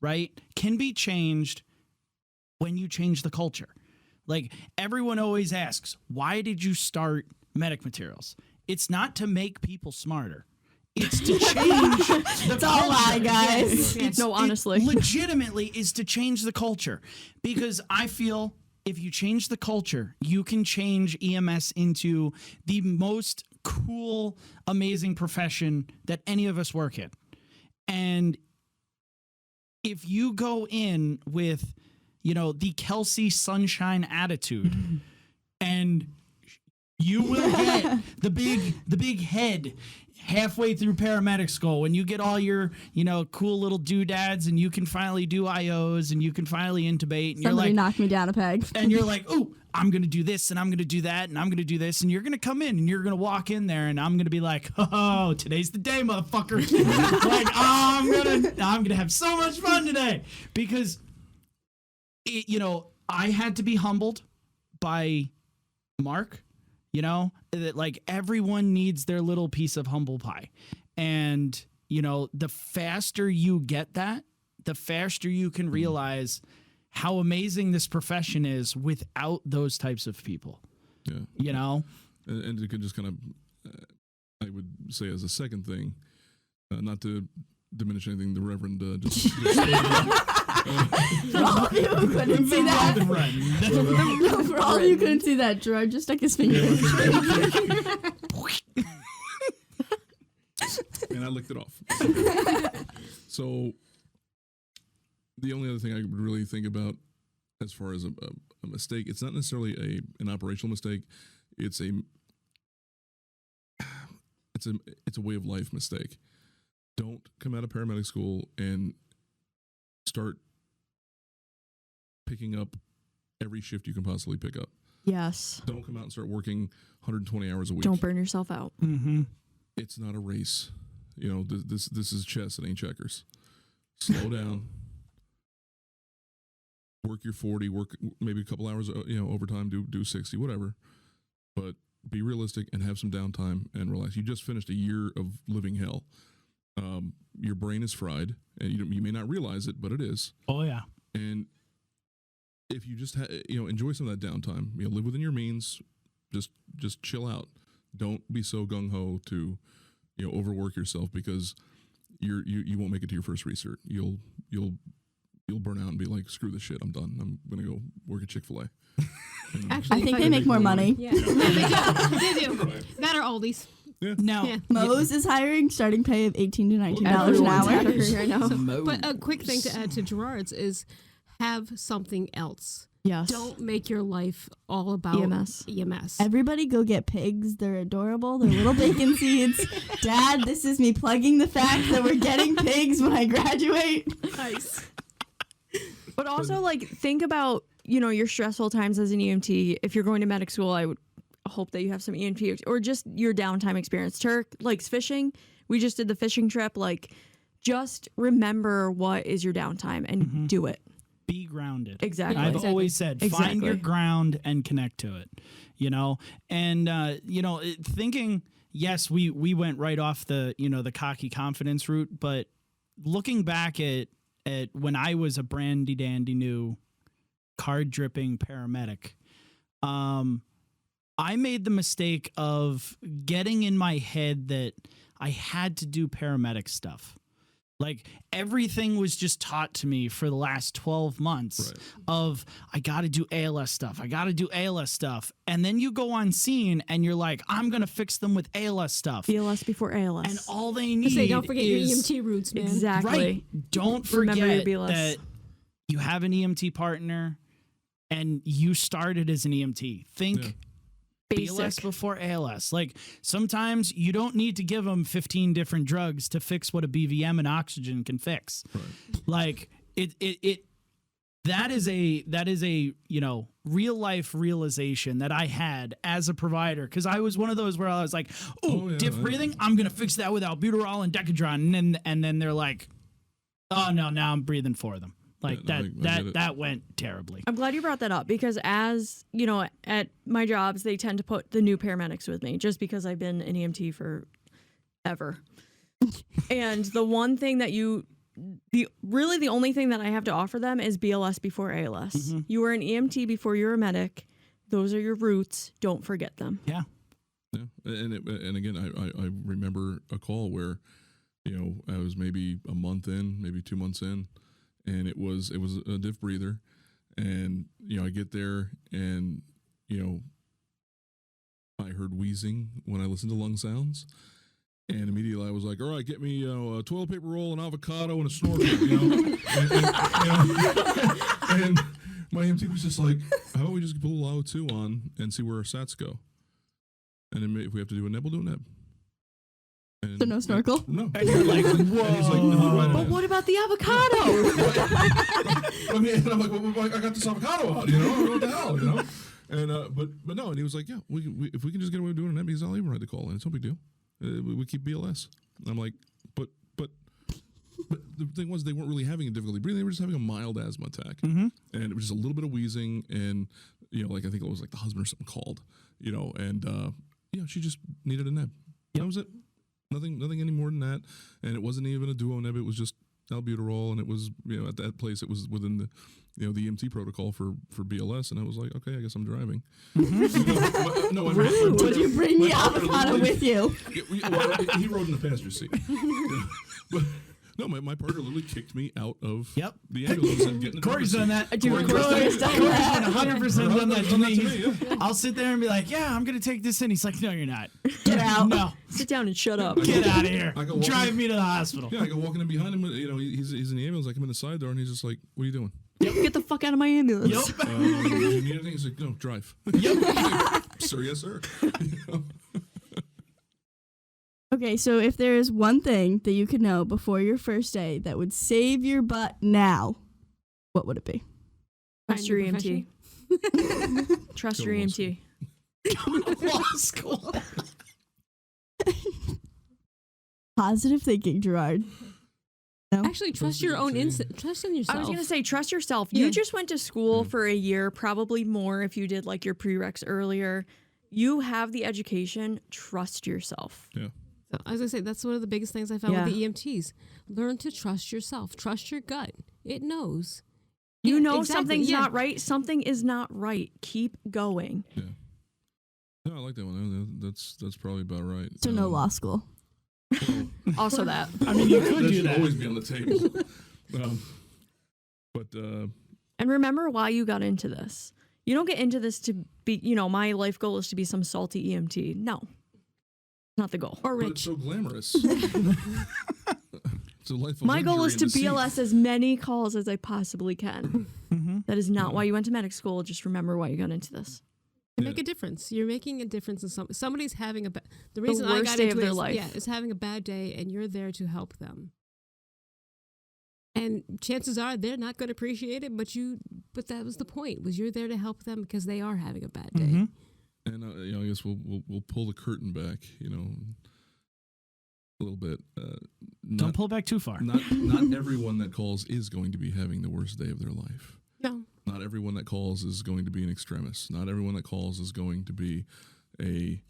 right? Can be changed when you change the culture. Like everyone always asks, why did you start Medic Materials? It's not to make people smarter. It's to change the It's all a lie, guys. No, honestly. It legitimately is to change the culture, because I feel if you change the culture, you can change EMS into the most cool, amazing profession that any of us work in. And if you go in with, the Kelsey Sunshine attitude, and you will get the big head halfway through paramedic school when you get all your, cool little doodads, and you can finally do IOs, and you can finally intubate, and Somebody you're like, knocked me down a peg. and you're like, oh, I'm going to do this, and I'm going to do that, and I'm going to do this, and you're going to come in, and you're going to walk in there, and I'm going to be like, oh, today's the day, motherfucker. Like, I'm going to have so much fun today, because I had to be humbled by Mark. That like everyone needs their little piece of humble pie. And, the faster you get that, the faster you can realize how amazing this profession is without those types of people. Yeah. And it could just kind of, I would say as a second thing, not to diminish anything the Reverend just For all of you who couldn't see that. For all of you who couldn't see that, Gerard just stuck his finger in. And I licked it off. So the only other thing I would really think about as far as a mistake, it's not necessarily an operational mistake. It's a way of life mistake. Don't come out of paramedic school and start picking up every shift you can possibly pick up. Yes. Don't come out and start working 120 hours a week. Don't burn yourself out. Mm-hmm. It's not a race. This is chess. It ain't checkers. Slow down. Work your 40. Work maybe a couple hours. Overtime. Do 60. Whatever. But be realistic and have some downtime and relax. You just finished a year of living hell. Your brain is fried, and you may not realize it, but it is. Oh yeah. And if you just enjoy some of that downtime, live within your means, just chill out. Don't be so gung ho to overwork yourself, because you won't make it to your first recert. You'll burn out and be like, screw this shit, I'm done. I'm gonna go work at Chick-fil-A. Actually, I think they make more money. Yeah, they do. That or Aldi's. Yeah. Now, Yeah. Moe's is hiring, starting pay of $18 to $19 an hour. Right now. But a quick thing to add to Gerard's is have something else. Yes. Don't make your life all about EMS. Everybody go get pigs. They're adorable. They're little bacon seeds. Dad, this is me plugging the fact that we're getting pigs when I graduate. Nice. But also, think about, your stressful times as an EMT. If you're going to medic school, I would hope that you have some EMT or just your downtime experience. Turk likes fishing. We just did the fishing trip. Just remember what is your downtime and do it. be grounded. Exactly. I've always said, find your ground and connect to it, and, thinking, yes, we went right off the, the cocky confidence route, but looking back at when I was a brandy dandy new card dripping paramedic, I made the mistake of getting in my head that I had to do paramedic stuff. Like everything was just taught to me for the last 12 months of I got to do ALS stuff. I got to do ALS stuff. And then you go on scene and you're like, I'm going to fix them with ALS stuff. BLS before ALS. And all they need don't forget is, your EMT roots, man. Exactly. Right. Don't Remember forget your BLS. that you have an EMT partner and you started as an EMT. Think BLS Basic. before ALS. Like sometimes you don't need to give them 15 different drugs to fix what a BVM and oxygen can fix. Right. Like that is a real life realization that I had as a provider, because I was one of those where I was like, diff breathing, I'm gonna fix that with albuterol and Decadron, and then they're like, oh no, now I'm breathing for them. Like that went terribly. I'm glad you brought that up because as, at my jobs, they tend to put the new paramedics with me just because I've been an EMT for ever. And the one thing that you the only thing that I have to offer them is BLS before ALS. You were an EMT before you were a medic. Those are your roots. Don't forget them. Yeah. Yeah, and again, I remember a call where, I was maybe a month in, maybe 2 months in, and it was a diff breather, and I get there and I heard wheezing when I listened to lung sounds, and immediately I was like, all right, get me a toilet paper roll, an avocado, and a snorkel, and my EMT was just like, how about we just put a little O2 on and see where our sats go? And then if we have to do a neb, we'll do a neb. And So no snorkel? No. And you're like, whoa. And he's like, no, right But what about the avocado? I mean, and I'm like, well, I got this avocado out, what the hell, And but no, and he was like, yeah, we if we can just get away with doing a neb, I'll even write the call, and it's no big deal. We keep BLS. And I'm like, but the thing was, they weren't really having a difficulty breathing; they were just having a mild asthma attack, and it was just a little bit of wheezing, and I think it was like the husband or something called, and she just needed a neb. That was it. Nothing any more than that, and it wasn't even a duo neb. It was just albuterol, and it was at that place it was within the the EMT protocol for BLS, and I was like, okay, I guess I'm driving. No, Did you bring the avocado with you? He rode in the passenger seat. But no, my partner literally kicked me out of the ambulance and getting the Corey's done that. Corey's done 100% done that to me. Yeah. I'll sit there and be like, yeah, I'm going to take this in. He's like, no, you're not. Get out. No. Sit down and shut up. Get out of here. I go Drive me to the hospital. Yeah, I go walking in behind him. He's in the ambulance. I come in the side door, and he's just like, what are you doing? Get the fuck out of my ambulance. Yep. Do you need anything? He's like, no, drive. Yep. Sir, yes, sir. Okay, so if there is one thing that you could know before your first day that would save your butt now, what would it be? Trust your EMT. Trust your EMT. Law school. Positive thinking, Gerard. No? Actually, trust your own instinct. Trust in yourself. I was going to say, trust yourself. You just went to school for a year, probably more if you did like your prereqs earlier. You have the education. Trust yourself. Yeah. So, as I say, that's one of the biggest things I found with the EMTs. Learn to trust yourself. Trust your gut. It knows. You know something's not right. Something is not right. Keep going. Yeah. No, I like that one. That's probably about right. So no law school. Also that. I mean, you could do should that. always be on the table. And remember why you got into this. You don't get into this to be, my life goal is to be some salty EMT. No. Not the goal. Or But rich. it's so glamorous. It's a life of My goal is to luxury and BLS as many calls as I possibly can. That is not why you went to medic school. Just remember why you got into this. You make a difference. You're making a difference in somebody's having a the reason I worst got day into of their it is, life. is having a bad day, and you're there to help them. And chances are they're not going to appreciate it, but that was the point. Was you're there to help them because they are having a bad day. And I guess we'll pull the curtain back, a little bit. Don't pull back too far. Not everyone that calls is going to be having the worst day of their life. No. Not everyone that calls is going to be an extremist. Not everyone that calls is going to be a,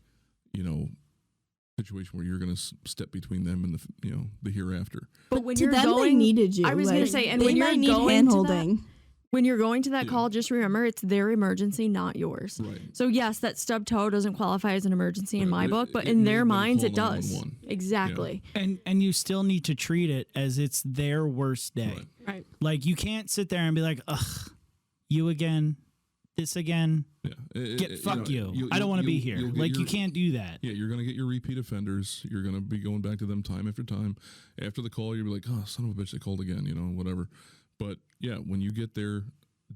situation where you're going to step between them and the hereafter. But when to you're them, going, they needed you. I was going to say, and they when you're might need going hand-holding. when you're going to that call, just remember it's their emergency, not yours. Right. So yes, that stubbed toe doesn't qualify as an emergency in Right, my but book, but it in may their have been minds called it does. 911. Exactly. And you still need to treat it as it's their worst day. Right. Right. Like, you can't sit there and be like, ugh, you again, this again. Yeah. Fuck you. I don't want to be here. Like, you can't do that. Yeah, you're going to get your repeat offenders. You're going to be going back to them time after time. After the call, you'll be like, oh, son of a bitch, they called again, whatever. But yeah, when you get there,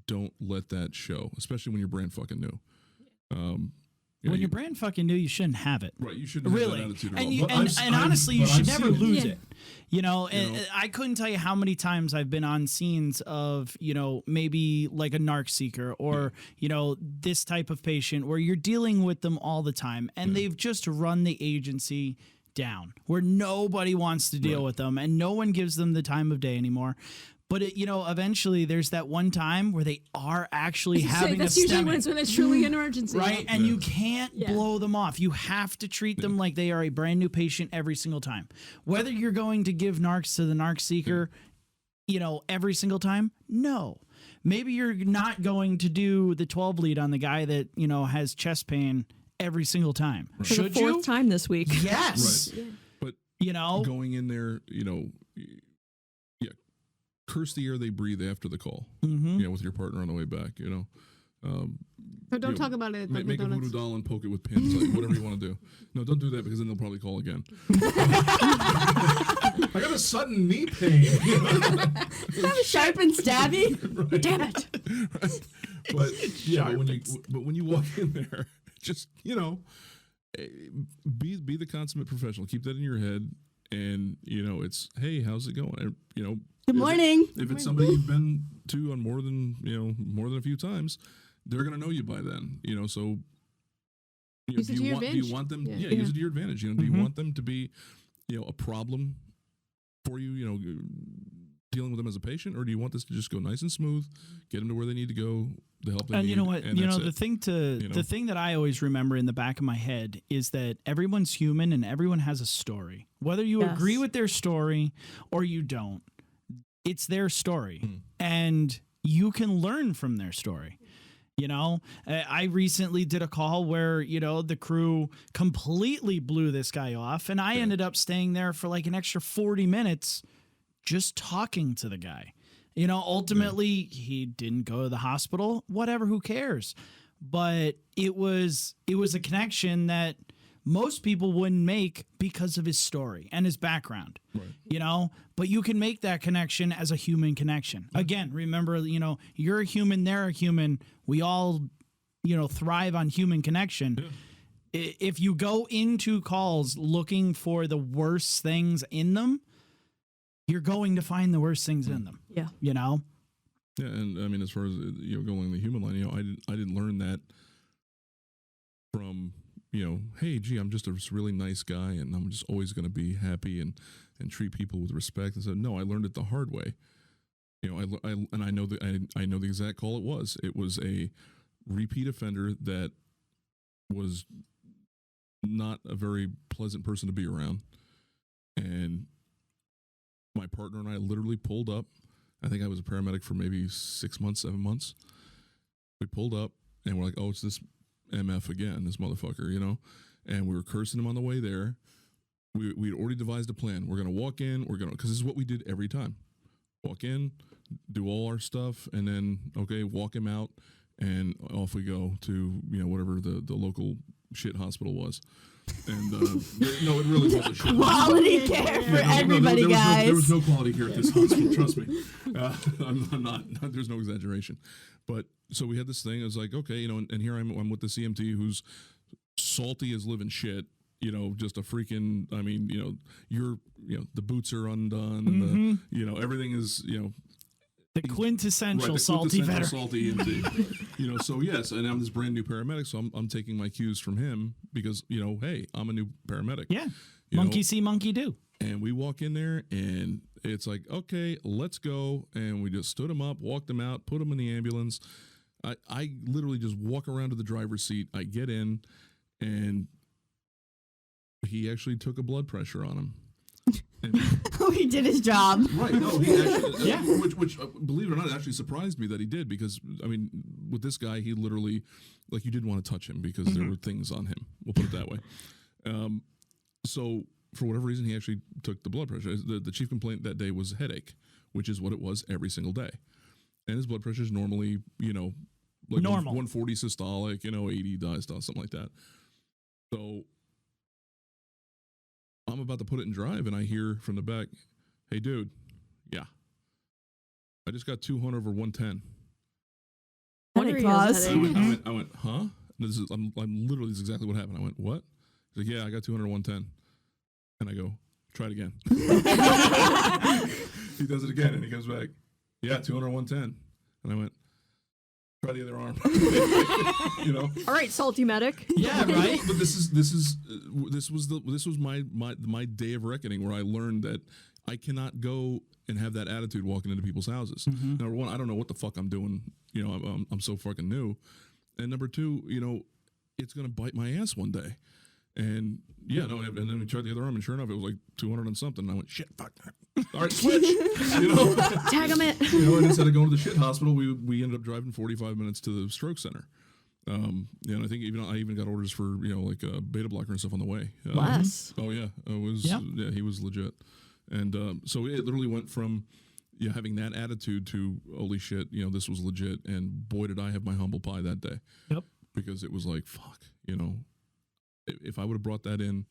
don't let that show, especially when you're brand fucking new. When you're brand fucking new, you shouldn't have it. Right, you shouldn't have Really. that attitude at And, all. you, But and, I've- and I've- honestly, you but should I've never seen it. lose Yeah. it. And I couldn't tell you how many times I've been on scenes of, maybe like a narc seeker or, this type of patient where you're dealing with them all the time and they've just run the agency down where nobody wants to deal with them and no one gives them the time of day anymore. But eventually there's that one time where they are actually having that's a usually STEMI. when it's truly an emergency. Right, and you can't Yeah. blow them off. You have to treat them like they are a brand new patient every single time. Whether you're going to give narcs to the narc seeker every single time? No. Maybe you're not going to do the 12 lead on the guy that, has chest pain every single time. Right. For Should the fourth you? time this week. Yes. Right. But You know, going in there, curse the air they breathe after the call. Mhm. With your partner on the way back. So don't talk about it. Like Make a voodoo doll and poke it with pins, like whatever you want to do. No, don't do that because then they'll probably call again. I got a sudden knee pain. Sharp and stabby. Right. Damn it. Right. But when you walk in there, just be the consummate professional. Keep that in your head, and it's, hey, how's it going? And, Good morning. If it's somebody you've been to on more than a few times, they're gonna know you by then. So Use it to your do you advantage. want them? Yeah. Use it to your advantage. Do you want them to be, a problem for you? Dealing with them as a patient, or do you want this to just go nice and smooth, get them to where they need to go, the help they and need? you know what? And The that's it. the thing that I always remember in the back of my head is that everyone's human and everyone has a story. Whether you Yes. agree with their story or you don't, it's their story, and you can learn from their story. I recently did a call where, the crew completely blew this guy off, and I ended up staying there for like an extra 40 minutes just talking to the guy. Ultimately he didn't go to the hospital, whatever, who cares? But it was a connection that most people wouldn't make because of his story and his background. Right. But you can make that connection as a human connection. Again, remember, you're a human, they're a human. We all, thrive on human connection. Yeah. If you go into calls looking for the worst things in them, you're going to find the worst things in them. Yeah. Yeah, and I mean, as far as going the human line, I didn't learn that from hey, gee, I'm just a really nice guy, and I'm just always going to be happy and treat people with respect. And so, no, I learned it the hard way. I know the exact call it was. It was a repeat offender that was not a very pleasant person to be around, and my partner and I literally pulled up. I think I was a paramedic for maybe 6 months, 7 months. We pulled up and we're like, oh, it's this MF again, this motherfucker, and we were cursing him on the way there. We'd already devised a plan. We're going to walk in, because this is what we did every time. Walk in, do all our stuff, and then, walk him out, and off we go to, whatever the local shit hospital was. And no, it really wasn't shit. Quality care for everybody, guys. There was no quality care at this hospital, trust me. I'm not, there's no exaggeration. But so we had this thing. I was like, okay, and here I'm with the CMT who's salty as living shit. Just a freaking, I mean, the boots are undone. Everything is, the quintessential right, salty veteran. Salty, and so yes, and I'm this brand new paramedic, so I'm taking my cues from him because hey, I'm a new paramedic. Yeah, monkey see, monkey do. And we walk in there, and it's like, okay, let's go, and we just stood him up, walked him out, put him in the ambulance. I literally just walk around to the driver's seat. I get in, and he actually took a blood pressure on him. Oh, he did his job. Right. No, he actually, which believe it or not, it actually surprised me that he did, because, I mean, with this guy, he literally, like, you didn't want to touch him because there were things on him. We'll put it that way. So, for whatever reason, he actually took the blood pressure. The chief complaint that day was headache, which is what it was every single day. And his blood pressure is normally, like normal. 140 systolic, 80 diastolic, something like that. So, I'm about to put it in drive, and I hear from the back, hey, dude, yeah, I just got 200 over 110. Headache clause. I went, huh? I'm literally, this is exactly what happened. I went, what? He's like, yeah, I got 200 over 110. And I go, try it again. He does it again, and he goes back, yeah, 200 over 110. And I went, try the other arm. All right, salty medic. Yeah, right. But this was my day of reckoning, where I learned that I cannot go and have that attitude walking into people's houses. Number one, I don't know what the fuck I'm doing. I'm so fucking new. And number two, it's gonna bite my ass one day. And and then we tried the other arm, and sure enough, it was like 200 and something. And I went, shit, fuck, All right, switch. Tag them it. And instead of going to the shit hospital, we ended up driving 45 minutes to the stroke center. And I think I even got orders for like a beta blocker and stuff on the way. Bless. Oh yeah, it was. Yeah, he was legit. And so it literally went from having that attitude to holy shit, this was legit. And boy, did I have my humble pie that day. Yep. Because it was like, fuck, if I would have brought that in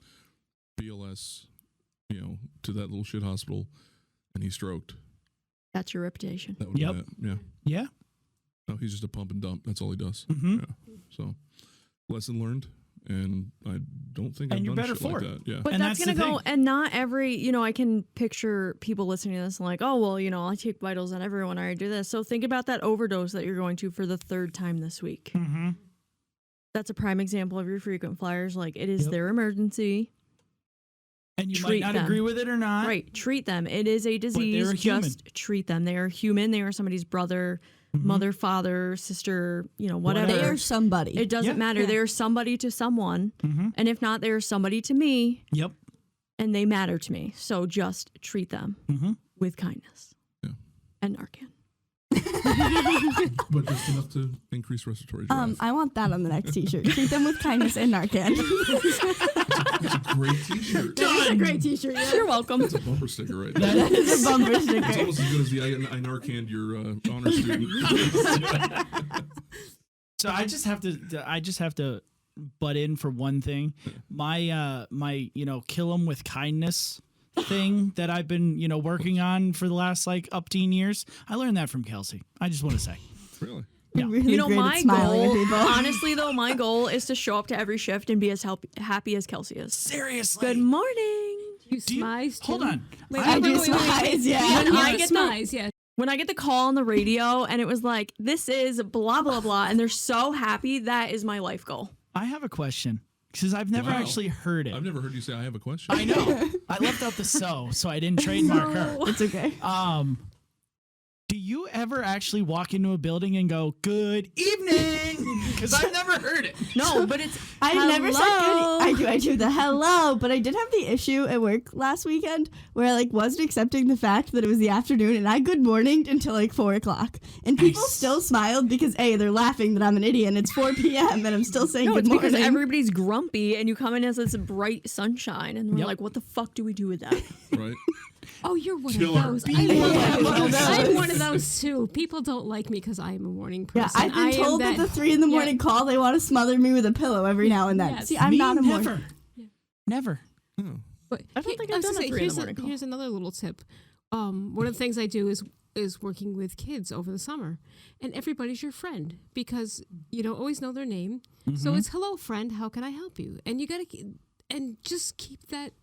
BLS, to that little shit hospital, and he stroked. That's your reputation. That would Yep. be it. Yeah. Yeah. No, he's just a pump and dump. That's all he does. Mm-hmm. Yeah. So, lesson learned, and I don't think And I've you're done better shit for like it. that. Yeah. But And that's that's going to the go, thing. and not every, I can picture people listening to this and like, oh, well, I take vitals on everyone. I do this. So think about that overdose that you're going to for the third time this week. Mm-hmm. That's a prime example of your frequent flyers. Like, it is Yep. their emergency. And you Treat might not them. agree with it or not. Right. Treat them. It is a they're disease. a human. Just treat them. They are human. They are somebody's brother, Mhm. mother, father, sister, whatever. They are somebody. It doesn't Yeah. matter. Yeah. They are somebody to someone. Mm-hmm. And if not, they are somebody to me, Yep. and they matter to me. So just treat them Mm-hmm. with kindness. Yeah. And Narcan. But just enough to increase respiratory drive. I want that on the next T-shirt. Treat them with kindness and Narcan. It's a great T-shirt. That's a great T-shirt. Yeah. You're welcome. It's a bumper sticker right That there. That is a bumper It's sticker. almost as good as the I narcaned your honor student. So I just have to butt in for one thing. My kill 'em with kindness thing that I've been working on for the last upteen years. I learned that from Kelsey. I just want to say. Really? Yeah. Really great at My smiling goal, at people. honestly, though, my goal is to show up to every shift and be as happy as Kelsey is. Seriously. Good morning. You Do you- smize too? hold on. Wait, I wait, do wait, wait, wait. smize, yeah. When Yeah, I get the- smize, yeah. When I get the call on the radio and it was like, this is blah, blah, blah, and they're so happy, that is my life goal. I have a question because I've never Wow. actually heard it. I've never heard you say I have a question. I know. I left out the so I didn't trademark her. It's okay. Do you ever actually walk into a building and go, "Good evening"? Because I've never heard it. No, but it's I've never said good. I do the hello, but I did have the issue at work last weekend where I wasn't accepting the fact that it was the afternoon, and I good morninged until 4:00, and people Nice. still smiled because they're laughing that I'm an idiot, and it's 4 p.m. and I'm still saying No, good it's because morning. everybody's grumpy and you come in as this bright sunshine and we're Yep. like, what the fuck do we do with that? Right? Oh, you're one Killer. of those. Yeah, one of I'm those. one of those too. People don't like me because I am a morning person. Yeah, I've been I am told that the 3 in the yeah. morning call, they want to smother me with a pillow every now and then. Yes. See, I'm Me, not a morning. never. Yeah. Never. Oh. But I don't think I've was done gonna a say, 3 in the morning call. Here's another little tip. One of the things I do is working with kids over the summer, and everybody's your friend because you don't always know their name. So it's hello, friend. How can I help you? And you gotta just keep that.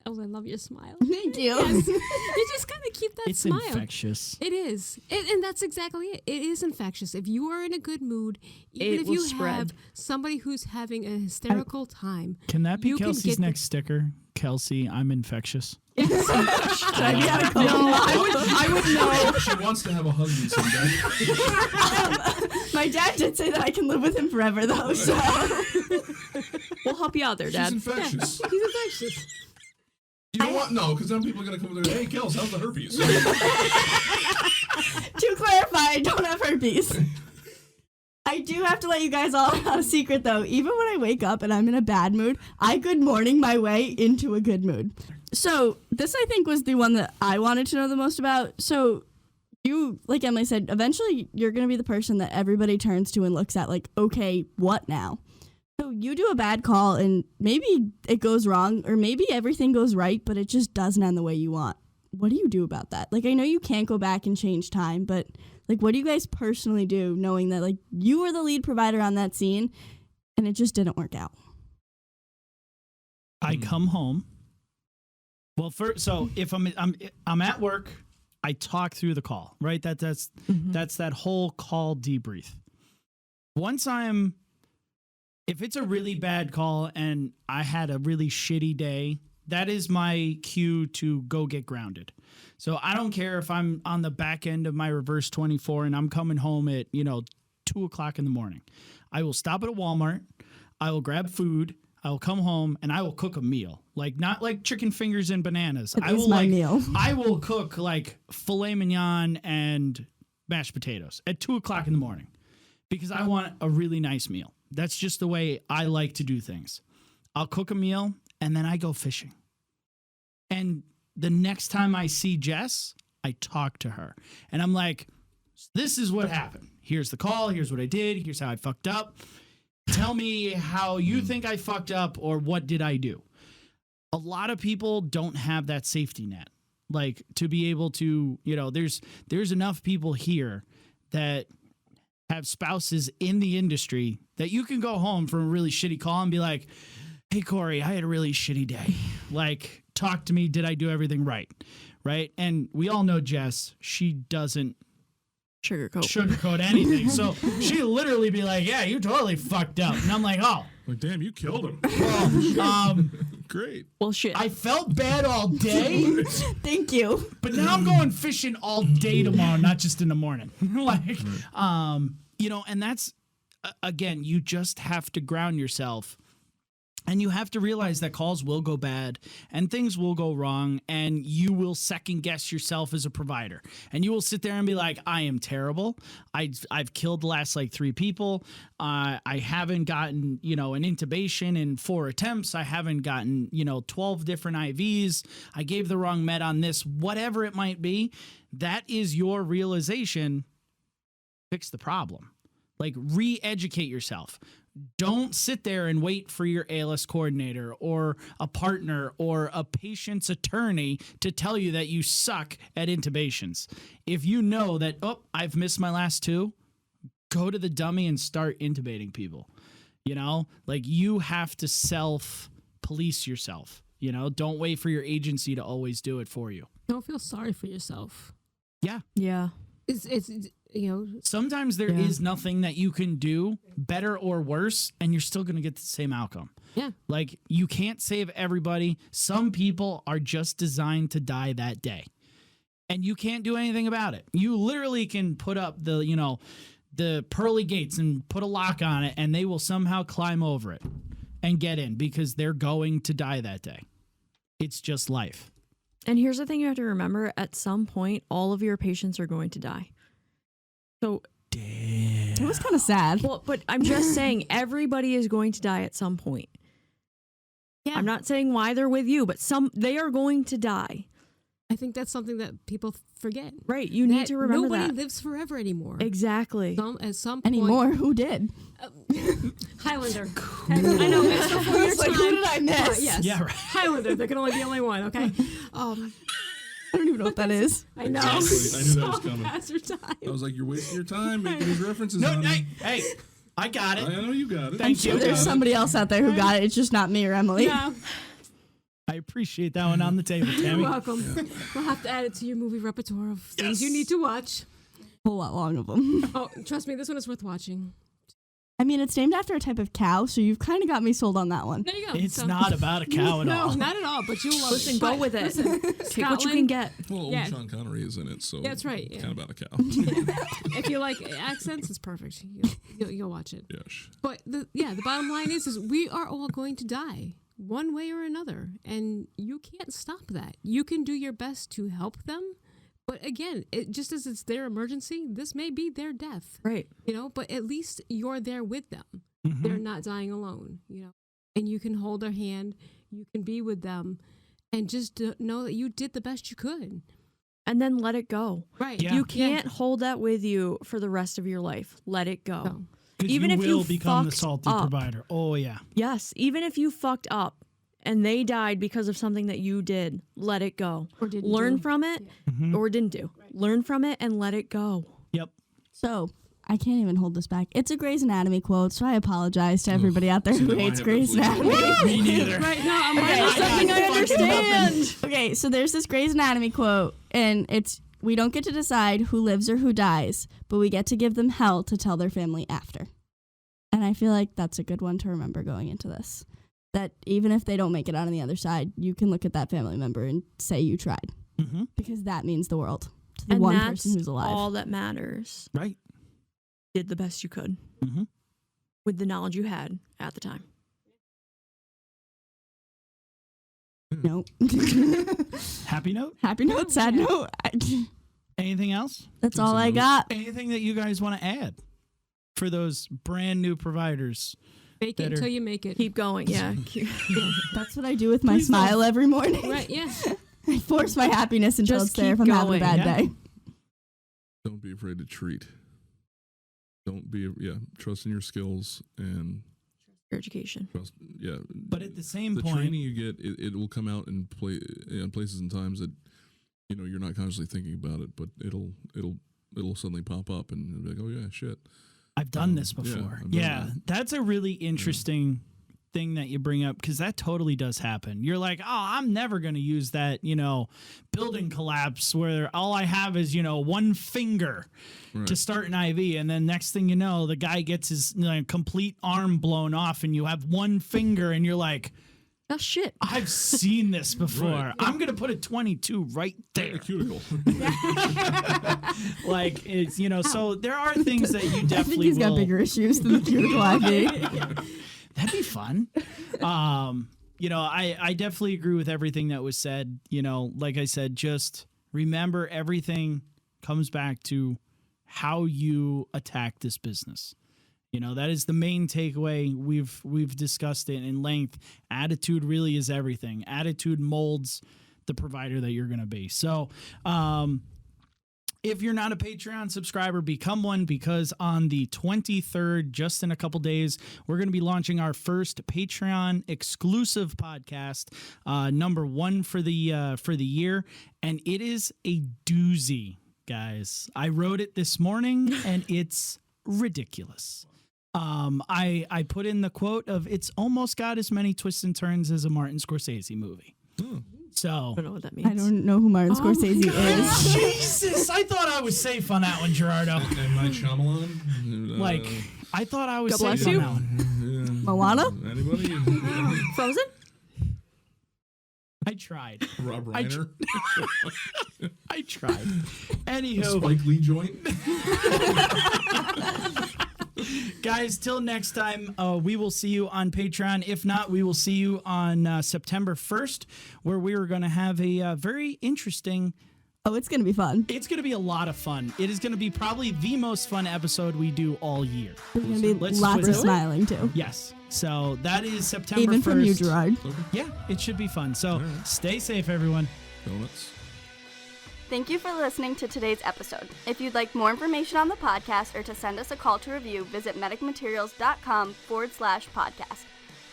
Oh, I love your smile. Thank you. Yes. You just gotta keep that It's smile. infectious. It is. And that's exactly it. It is infectious. If you are in a good mood, even It if will you spread. have somebody who's having a hysterical time, Can that be You can Kelsey's get the- next sticker? Kelsey, I'm infectious. Should I be on a call? I would know. She wants to have a husband someday. My dad did say that I can live with him forever, though. So We'll help you out there, She's Dad. infectious. he's infectious. You know what? No, because then people are going to come over there. Hey, Kels, how's the herpes? to clarify, I don't have herpes. I do have to let you guys all know a secret, though. Even when I wake up and I'm in a bad mood, I good morning my way into a good mood. So this, I think, was the one that I wanted to know the most about. So you, like Emily said, eventually you're going to be the person that everybody turns to and looks at okay, what now? So you do a bad call and maybe it goes wrong or maybe everything goes right, but it just doesn't end the way you want. What do you do about that? I know you can't go back and change time, but what do you guys personally do knowing that you were the lead provider on that scene and it just didn't work out? I come home. Well, so if I'm at work, I talk through the call, right? That's that whole call debrief. If it's a really bad call and I had a really shitty day, that is my cue to go get grounded. So I don't care if I'm on the back end of my reverse 24 and I'm coming home at 2:00 in the morning. I will stop at a Walmart. I will grab food. I will come home and I will cook a meal. Like, not like chicken fingers and bananas. It I is will my like meal. I will cook like filet mignon and mashed potatoes at 2:00 in the morning because I want a really nice meal. That's just the way I like to do things. I'll cook a meal and then I go fishing. And the next time I see Jess, I talk to her. And I'm like, this is what happened. Here's the call. Here's what I did. Here's how I fucked up. Tell me how you think I fucked up or what did I do? A lot of people don't have that safety net. Like, to be able to, there's enough people here that have spouses in the industry that you can go home from a really shitty call and be like, hey, Corey, I had a really shitty day. Like, talk to me. Did I do everything right? Right. And we all know Jess, she doesn't sugarcoat anything. So she'll literally be like, yeah, you totally fucked up. And I'm like, oh. Like, damn, you killed him. Well, Great. Well, shit. I felt bad all day, Thank you. but now I'm going fishing all day tomorrow, not just in the morning. Like, and that's, again, you just have to ground yourself. And you have to realize that calls will go bad and things will go wrong and you will second guess yourself as a provider. And you will sit there and be like, I am terrible. I've killed the last 3 people. I haven't gotten, an intubation in 4 attempts. I haven't gotten, 12 different IVs. I gave the wrong med on this, whatever it might be. That is your realization. Fix the problem. Like, re-educate yourself. Don't sit there and wait for your ALS coordinator or a partner or a patient's attorney to tell you that you suck at intubations. If you know that, I've missed my last 2, go to the dummy and start intubating people. You have to self-police yourself. Don't wait for your agency to always do it for you. Don't feel sorry for yourself. Yeah. Yeah. It's sometimes there is nothing that you can do better or worse, and you're still going to get the same outcome. Yeah. Like, you can't save everybody. Some people are just designed to die that day, and you can't do anything about it. You literally can put up the pearly gates and put a lock on it, and they will somehow climb over it and get in because they're going to die that day. It's just life. And here's the thing you have to remember. At some point, all of your patients are going to die. So, It was kind of sad. well, but I'm just saying everybody is going to die at some point. Yeah. I'm not saying why they're with you, but they are going to die. I think that's something that people forget. Right. You need to remember nobody that. lives forever anymore. Exactly. At some point. Anymore? Who did? Highlander. I know it's before your time. Who did I miss? Yes. Yeah, right. Highlander. There can only be only one. Okay. I don't even know what that is. I know. Exactly. I knew that was coming. Past your time. I was like, you're wasting your time making these references. No, honey. hey, I got I it. know you got it. Thank you. There's somebody else out there who got it. It's just not me or Emily. Yeah. I appreciate that one on the table, Tammy. You're welcome. We'll have to add it to your movie repertoire of things you need to watch. A whole lot long of them. Oh, trust me, this one is worth watching. I mean, it's named after a type of cow, so you've kind of got me sold on that one. There you go. It's not about a cow at all. No, not at all. But you'll love Listen, it. go But with it. Listen, Take what you Scotland, can get. Well, Yeah. old Sean Connery is in it, so That's right, it's yeah. kind of about a cow. If you like accents, it's perfect. You'll watch it. Yes. But the bottom line is we are all going to die one way or another, and you can't stop that. You can do your best to help them, but again, just as it's their emergency, this may be their death. Right. But at least you're there with them. Mm-hmm. They're not dying alone. And you can hold their hand, you can be with them, and just know that you did the best you could. And then let it go. Right. Yeah. You can't hold that with you for the rest of your life. Let it go. So, Even if you become the fucked salty up. provider. Oh, yeah. Yes, even if you fucked up and they died because of something that you did, let it go. Or didn't Learn do. from it or didn't do. Right. Learn from it and let it go. Yep. So, I can't even hold this back. It's a Grey's Anatomy quote, so I apologize to everybody out there who now I hates have Grey's to Anatomy. Me neither. right now, I'm Okay, like, Something I understand. Okay, so there's this Grey's Anatomy quote, and it's, we don't get to decide who lives or who dies, but we get to give them hell to tell their family after. And I feel like that's a good one to remember going into this. That even if they don't make it out on the other side, you can look at that family member and say you tried. Mm-hmm. Because that means the world to the And one that's person who's alive. all that matters. Right. Did the best you could Mm-hmm. with the knowledge you had at the time. Nope. Happy note? Happy note, sad note. Anything else? That's all I got. Anything that you guys want to add for those brand new providers? Fake it until you make it. Keep going. Yeah. That's what I do with my smile every morning. Right, yeah. I force my happiness until Just it's there if keep I'm having a going. bad day. Don't be afraid to treat. Don't be, trust in your skills and Your education. trust, But at the same the point, training you get, it will come out in places and times that, you're not consciously thinking about it, but it'll suddenly pop up and you'll be like, oh yeah, shit. I've done this before. I've done that. That's a really interesting thing that you bring up because that totally does happen. You're like, oh, I'm never going to use that, building collapse where all I have is, one finger to start an IV. And then next thing you know, the guy gets his complete arm blown off and you have one finger and you're like, Oh, shit. I've seen this before. Right. I'm going to put a 22 right there. A cuticle. Like, it's, so there are things that you I think definitely he's got will. bigger issues than the cuticle IV. That'd be fun. I definitely agree with everything that was said. Like I said, just remember everything comes back to how you attack this business. That is the main takeaway. We've discussed it in length. Attitude really is everything. Attitude molds the provider that you're going to be. So, if you're not a Patreon subscriber, become one because on the 23rd, just in a couple days, we're going to be launching our first Patreon exclusive podcast, number 1 for the year, and it is a doozy, guys. I wrote it this morning, and it's ridiculous. I put in the quote of it's almost got as many twists and turns as a Martin Scorsese movie. So I don't know what that means. I don't know who Martin Scorsese is. Jesus, I thought I was safe on that one, Gerardo. M. Night Shyamalan. Like, I thought I was God safe bless on you. that one. Moana? Anybody? Frozen? I tried. Rob Reiner. I tried. Anywho, Spike Lee joint. guys, till next time, we will see you on Patreon. If not, we will see you on September 1st, where we are going to have a very interesting... Oh, it's going to be fun. It's going to be a lot of fun. It is going to be probably the most fun episode we do all year. There's going to be Let's lots switch of it. smiling, too. Yes. So that is September 1st. Even from you, Gerard. Yeah, it should be fun. So stay safe, everyone. Donuts. Thank you for listening to today's episode. If you'd like more information on the podcast or to send us a call to review, visit medicmaterials.com/podcast.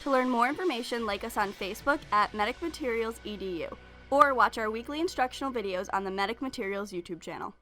To learn more information, like us on Facebook at Medic Materials EDU, or watch our weekly instructional videos on the Medic Materials YouTube channel.